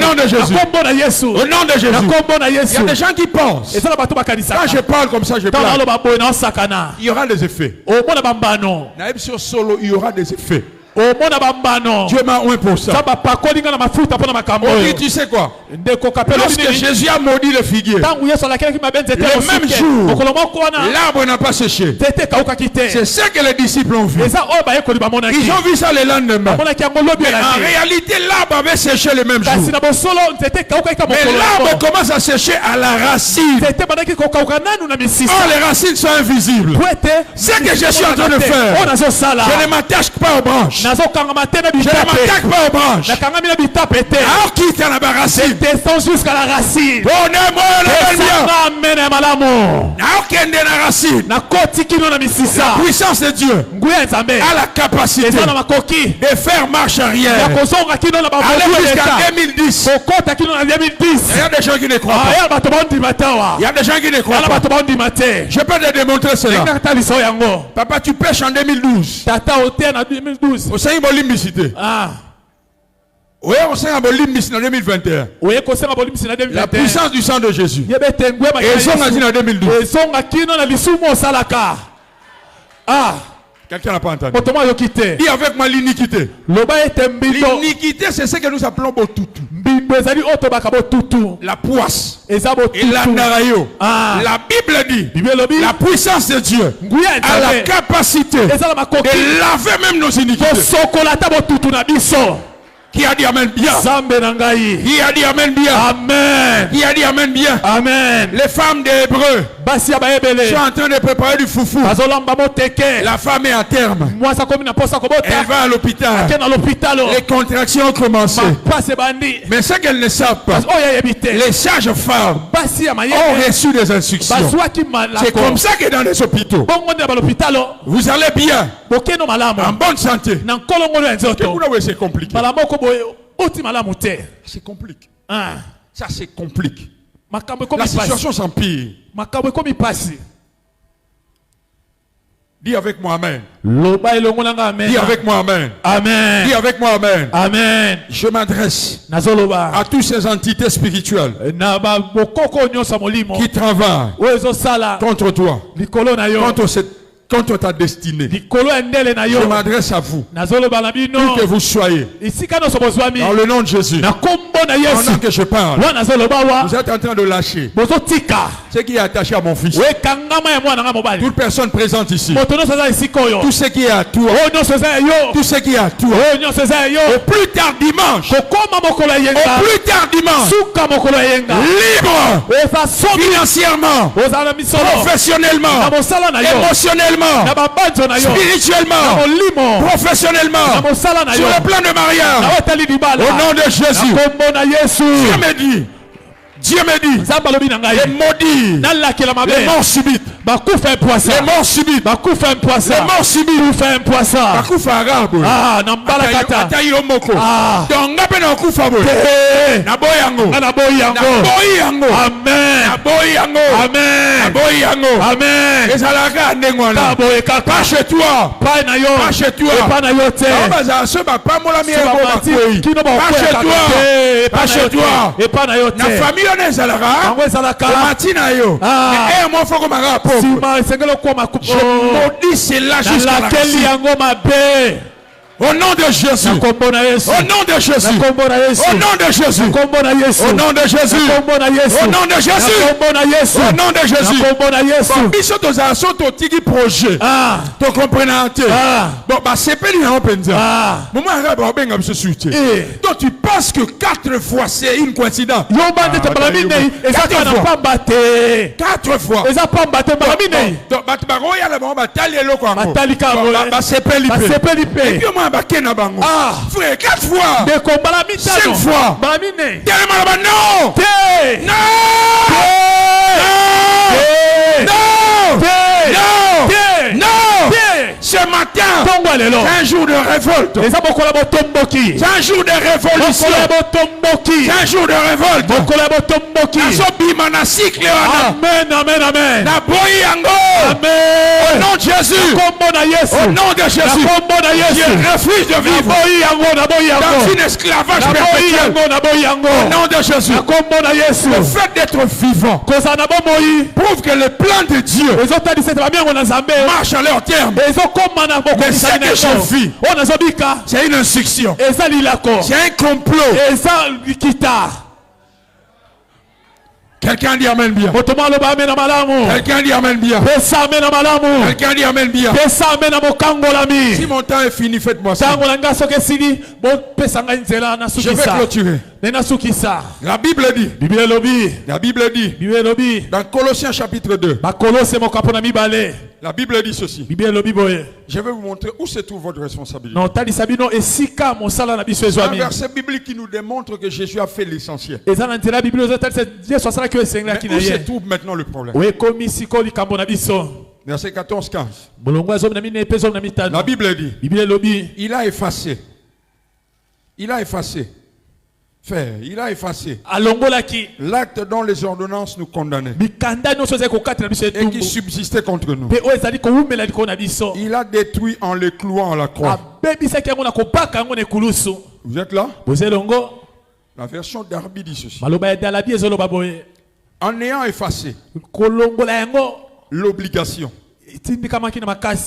nom de Jésus. Au nom de Jésus. Il y a des gens qui pensent. Quand je parle comme ça, je parle. Il y aura des effets. Il y aura des effets. Dieu m'a oint pour ça. Tu sais quoi? Lorsque Jésus a maudit le figuier, le même jour, l'arbre n'a pas séché. C'est ça que les disciples ont vu. Ils ont vu ça le lendemain. Mais en réalité, l'arbre avait séché le même jour. Mais l'arbre commence à sécher à la racine. Or, les racines sont invisibles. C'est ce que je suis en train de faire. Je ne m'attache pas aux branches. Je ne m'attaque pas aux branches. Alors qui est la racine? Jusqu'à la racine. La puissance de Dieu a la capacité de faire marche arrière. Aller jusqu'à 2010. Il y a des gens qui ne croient pas. Il y a des gens qui ne croient pas. Je peux te démontrer cela. Papa, tu pêches en 2012. Au sein de l'imbécité. Oui, on s'est en 2021. La puissance du sang de Jésus. Et ils sont en 2012. Quelqu'un n'a pas entendu. Dis avec moi l'iniquité. L'iniquité, c'est ce que nous appelons Botutu. La poisse. Et la narayo. La Bible dit la puissance de Dieu a la capacité de laver même nos iniquités. Qui a dit amen bien? Qui a dit amen bien? Amen. Qui a dit amen bien? Amen. Les femmes des Hébreux sont en train de préparer du foufou. La femme est à terme. Elle va à l'hôpital. Les contractions ont commencé. Mais ce qu'elles ne savent pas, les sages-femmes ont reçu des instructions. C'est comme ça que dans les hôpitaux, vous allez bien, en bonne santé. C'est compliqué. C'est compliqué. Ça c'est compliqué. La situation s'empire. Dis avec moi amen. Dis avec moi amen. Amen. Dis avec moi amen. Amen. Je m'adresse à toutes ces entités spirituelles qui travaillent contre toi, contre ta destinée. Je m'adresse à vous. Où que vous soyez. Dans le nom de Jésus. Pendant que je parle, vous êtes en train de lâcher ce qui est attaché à mon fils. Toute personne présente ici. Tout ce qui est à toi. Tout ce qui est à toi. Au plus tard dimanche. Au plus tard dimanche. Libre. Financièrement. Professionnellement. Émotionnellement. Spirituellement, professionnellement, sur le plan de mariage, au nom de Jésus. Dieu me dit, les maudits, les morts subites, les morts subites, les morts subites, pas chez toi, pas chez toi, pas chez toi, la famille je maudis cela jusqu'à la racine. Au nom de Jésus. Au nom de Jésus. Au nom de Jésus. Au nom de Jésus. Au nom de Jésus. Au nom de Jésus. Biso toza so to tiki projet. To comprendre. Bon bah c'est pas lui en penza. Maman arabe benga biso suite. Donc tu penses que 4 fois c'est une coïncidence. Yo bande te balamine ezaka na pas battre. 4 fois. Eza pas battre balamine. Donc bat ba roya la ba tali eloko ango. Ba c'est pas lipe. Frère, 4 fois. 5 fois. Non. Ce matin, c'est un jour de révolte. C'est un jour de révolution. C'est un jour de révolte. Amen. Au nom de Jésus. Au nom de Jésus, je refuse de vivre dans une esclavage perpétuel. Au nom de Jésus, le fait d'être vivant prouve que le plan de Dieu marche à leur terme. Mais ce que je vis, c'est une instruction, c'est un complot. Quelqu'un dit amen bien. Quelqu'un dit amen bien. Quelqu'un dit amen bien. Si mon temps est fini, faites-moi ça. Je vais clôturer. La Bible dit dans Colossiens chapitre 2, la Bible dit ceci. Je vais vous montrer où se trouve votre responsabilité. C'est un verset biblique qui nous démontre que Jésus a fait l'essentiel. Mais où se trouve maintenant le problème? Verset 14-15. La Bible dit, il a effacé. Il a effacé l'acte dont les ordonnances nous condamnaient et qui subsistait contre nous. Il a détruit en les clouant à la croix. Vous êtes là? La version d'Arbi dit ceci. En ayant effacé l'obligation,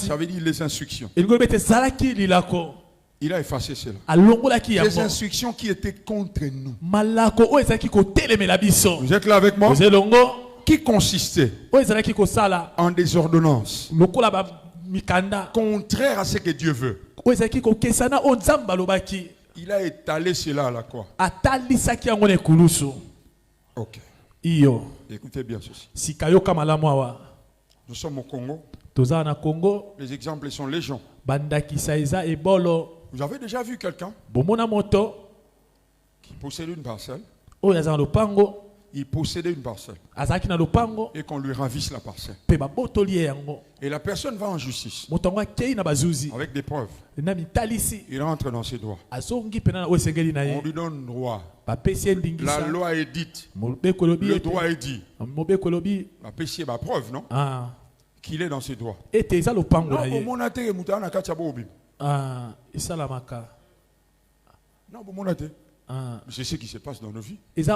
ça veut dire les instructions. Il a effacé cela. Les instructions qui étaient contre nous. Vous êtes là avec moi? Qui consistait en des ordonnances contraires à ce que Dieu veut. Il a étalé cela à la croix. Ok. Écoutez bien ceci. Nous sommes au Congo. Les exemples sont légion. Vous avez déjà vu quelqu'un qui possédait une parcelle? Il possédait une parcelle et qu'on lui ravisse la parcelle. Et la personne va en justice avec des preuves. Il entre dans ses droits. On lui donne droit. La loi est dite. Le droit est dit. La péché est ma preuve, non? Qu'il est dans ses droits. Non, c'est ce qui se passe dans nos vies. Jésus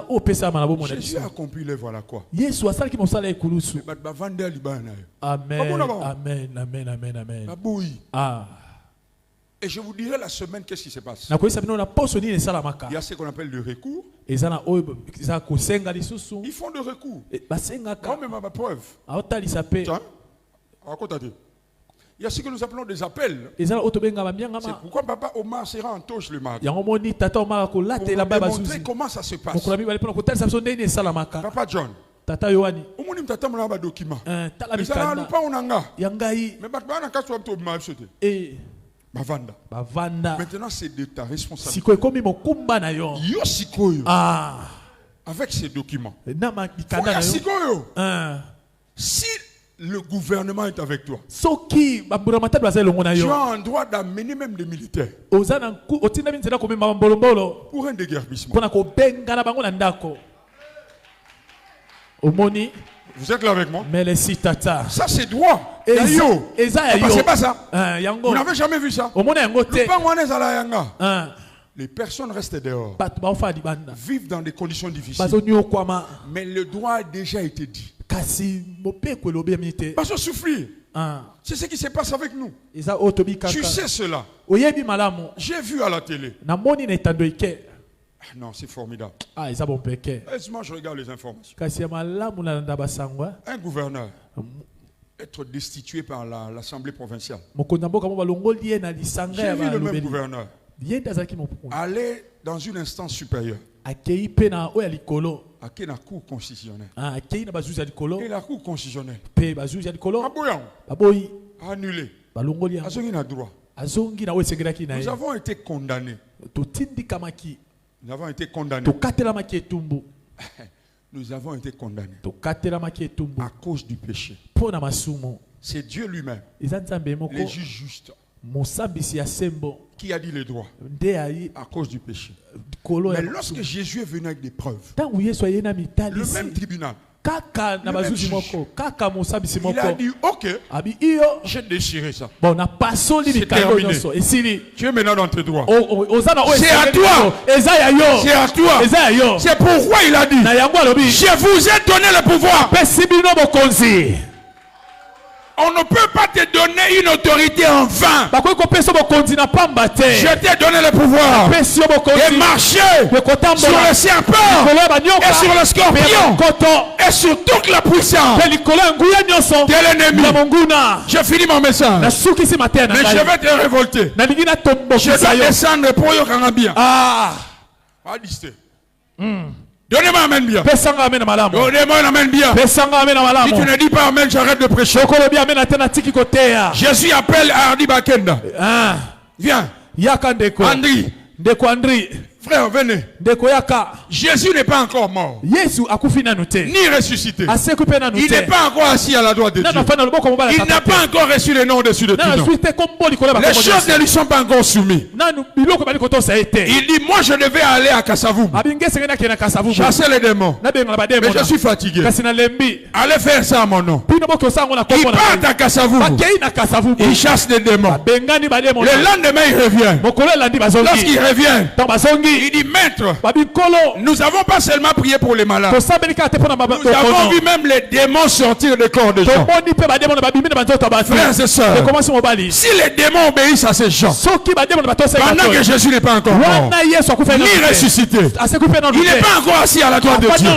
a accompli l'œuvre à la croix. Amen. Et je vous dirai la semaine qu'est-ce qui se passe. Il y a ce qu'on appelle le recours. Ils font le recours. Quand même à ma preuve. Il y a ce que nous appelons des appels. C'est pourquoi papa Omar sera en touche le mardi. Pour montrer comment ça se passe. Papa John. Maintenant c'est de ta responsabilité. Avec ces documents. Si le gouvernement est avec toi, tu as un droit d'amener même des militaires pour un déguerpissement. Vous êtes là avec moi? Ça c'est droit. C'est pas ça. Vous n'avez jamais vu ça? Les personnes restent dehors, vivent dans des conditions difficiles. Mais le droit a déjà été dit. Parce que souffrir, c'est ce qui se passe avec nous. Tu sais cela. J'ai vu à la télé. Non, c'est formidable. Moi, je regarde les informations. Un gouverneur être destitué par l'Assemblée provinciale. J'ai vu le même gouverneur aller dans une instance supérieure. À la cour constitutionnelle. Et la cour constitutionnelle a annulé. Nous avons été condamnés. Nous avons été condamnés. Nous avons été condamnés à cause du péché. C'est Dieu lui-même, les juges justes, qui a dit le droit à cause du péché. Mais lorsque Jésus est venu avec des preuves, le même tribunal Kaka na bazuzi moko, kaka musabisi moko. Il a dit, ok, Abi iyo, j'ai déchiré ça. bon na pasoli C'est terminé. Esili. Tu es maintenant dans tes droits. C'est à toi. C'est à toi. C'est pourquoi il a dit, je vous ai donné le pouvoir. On ne peut pas te donner une autorité en vain. Je t'ai donné le pouvoir de marcher sur le serpent et sur le scorpion et sur toute la puissance de l'ennemi. Je finis mon message. Mais je vais te révolter. Je vais descendre pour Yokanabia. Donnez-moi amen bien. Donnez-moi un amen bien. Si tu ne dis pas amen, j'arrête de prêcher. Jésus appelle Hardy Bakenda. Viens. Andri. Frère, venez. Jésus n'est pas encore mort. Ni ressuscité. Il n'est pas encore assis à la droite de Dieu. Il n'a pas encore reçu le nom au-dessus de tout nom. Les choses ne lui sont pas encore soumises. Il dit, moi je devais aller à Kassavoum. Chasser les démons. Mais je suis fatigué. Allez faire ça à mon nom. Il part à Kassavoum. Il chasse les démons. Le lendemain il revient. Lorsqu'il revient, il dit, maître, nous avons pas seulement prié pour les malades. Nous avons vu même les démons sortir des corps de gens. Frères et sœurs, si les démons obéissent à ces gens, pendant que Jésus n'est pas encore mort, ni ressuscité, il n'est pas encore assis à la droite de Dieu,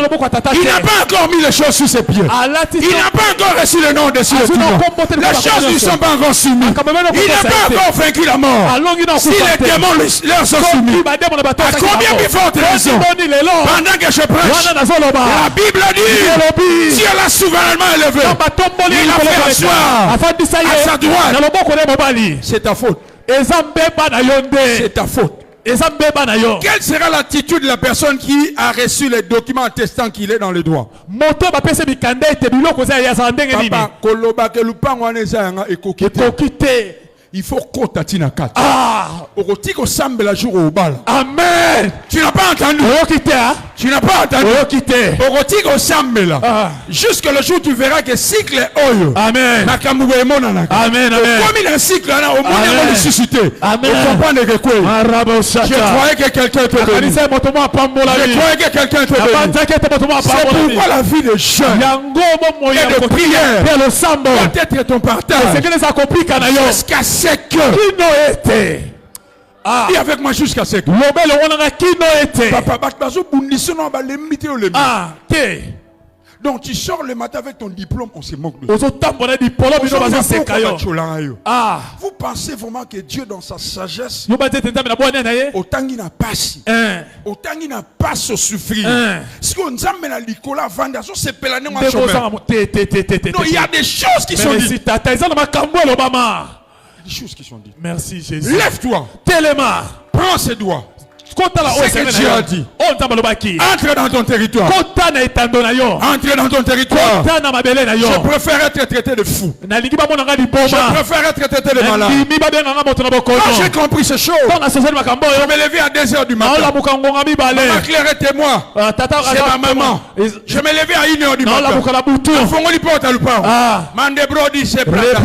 il n'a pas encore mis les choses sous ses pieds, il n'a pas encore reçu le nom dessus de tout le monde, les choses ne lui sont pas encore soumises, il n'a pas encore vaincu la mort. Si les démons leur sont soumis, à combien plus forte raison, pendant que je prêche, la Bible dit, Dieu l'a souverainement élevé, il l'a fait asseoir à sa droite. C'est ta faute. C'est ta faute. Quelle sera l'attitude de la personne qui a reçu les documents attestant qu'il est dans le droit? Il faut kotatina kat. Okotiko sambe la jour au bal. Amen. Tu n'as pas entendu. Tu n'as pas entendu. Okotiko sambe la. Jusque le jour où tu verras que cycle est oyo. Amen. Nakamube mona naka. Amen. Comme il y a un cycle là, au moins il va ressusciter. Amen. Vous comprenez que quoi? Je croyais que quelqu'un te bénit. Je croyais que quelqu'un te bénit. C'est pourquoi la vie de jeûne et de prière doit être ton partage. Jusqu'à ce que et avec moi jusqu'à ce que donc tu sors le matin avec ton diplôme, on se moque de ça. Vous pensez vraiment que Dieu dans sa sagesse autant il n'a pas si autant il n'a pas se souffrir si on nous amène à Nicolas Vanda c'est pelané moi chemin. Non, il y a des choses qui sont dites. Des choses qui sont dites. Merci Jésus. Lève-toi. Prends ses doigts. C'est ce que Dieu a dit. Entre dans ton territoire. Entre dans ton territoire. Je préfère être traité de fou. Je préfère être traité de malade. Quand j'ai compris ces choses, je me levais à 2h du matin. Maman Claire est témoin. C'est ma maman. Je me levais à 1h du matin. Fongoli porte à l'upao. Mande brodi c'est prata.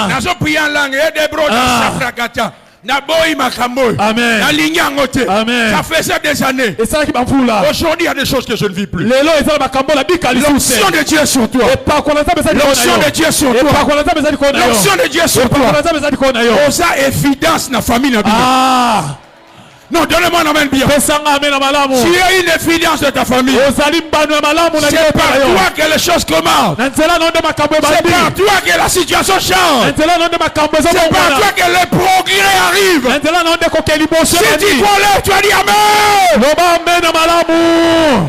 Nazo prier en langue. Et des brodi safrakata. Naboy makamboy. Amen. Ça faisait des années. Aujourd'hui, il y a des choses que je ne vis plus. L'onction de Dieu est sur toi. L'onction de Dieu est sur toi. L'onction de Dieu est sur toi. Osa évidence na famille na bino. Non, donne-moi un amen bien. Tu as une évidence de ta famille. C'est par toi que les choses commencent. C'est par toi que la situation change. C'est par toi que le progrès arrive. Si tu crois, tu as dit amen.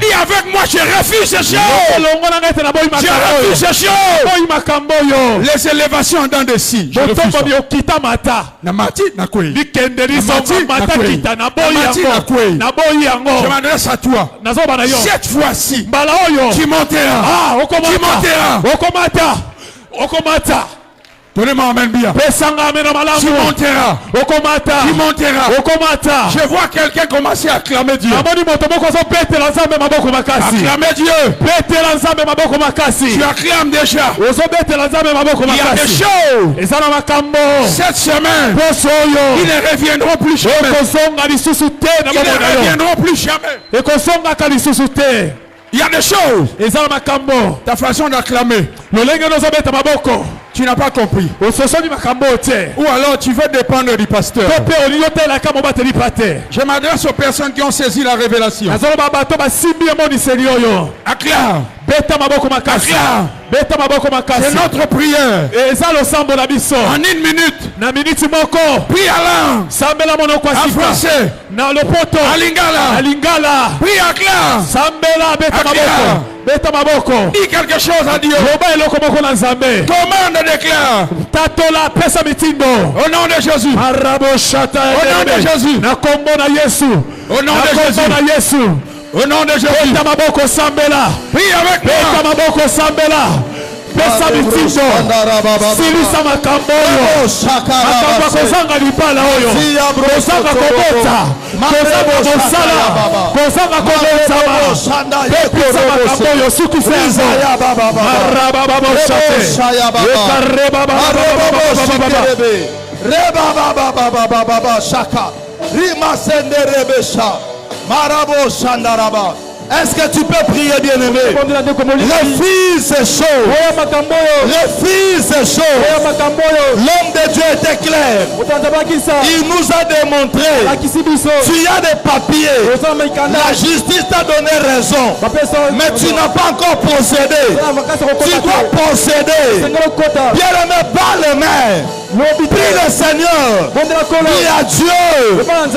Dis avec moi, je refuse ces choses. Je refuse ces choses. Les élévations dans des signes. Je refuse ça. Je m'adresse à toi. Cette fois-ci, tu monteras. Tu monteras. Donnez-moi amen bien. Tu monteras. Tu monteras. Je vois quelqu'un commencer à acclamer Dieu. Acclamer Dieu. Tu acclames déjà. Il y a des choses cette semaine qui ne reviendront plus jamais. Qui ne reviendront plus jamais. Il y a des choses. Ta façon d'acclamer. Tu n'as pas compris. Ou alors tu veux dépendre du pasteur. Je m'adresse aux personnes qui ont saisi la révélation. Acclame. C'est notre prière. En une minute. Prie à langue. En français. À lingala. Prie acclame. Dis quelque chose à Dieu. Commande et déclare. Au nom de Jésus. Au nom de Jésus. Au nom de Jésus. Au nom de Jésus. Prie avec moi. Pesa mitindo silisa makambo oyo makambo akozanga libala oyo kozanga kobota kozanga mosala kozanga kobotama pesa makambo oyo suku senzo marabababosate ekarebababababababababa shaka rimasenderebesha marabo shandaraba. Est-ce que tu peux prier, bien-aimé? Refuse ces choses. Refuse ces choses. L'homme de Dieu était clair. Il nous a démontré. Tu as des papiers. La justice t'a donné raison. Mais tu n'as pas encore possédé. Tu dois posséder. Bien-aimé, par les mains. Prie le Seigneur. Dis à Dieu.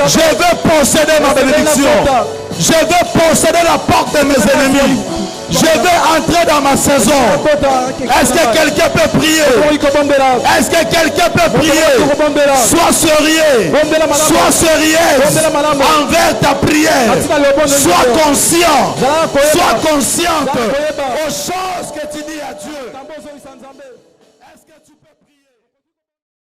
Je veux posséder ma bénédiction. Je veux posséder la porte de mes ennemis. Je veux entrer dans ma saison. Est-ce que quelqu'un peut prier? Est-ce que quelqu'un peut prier? Sois sérieux. Sois sérieuse envers ta prière. Sois conscient. Sois consciente aux choses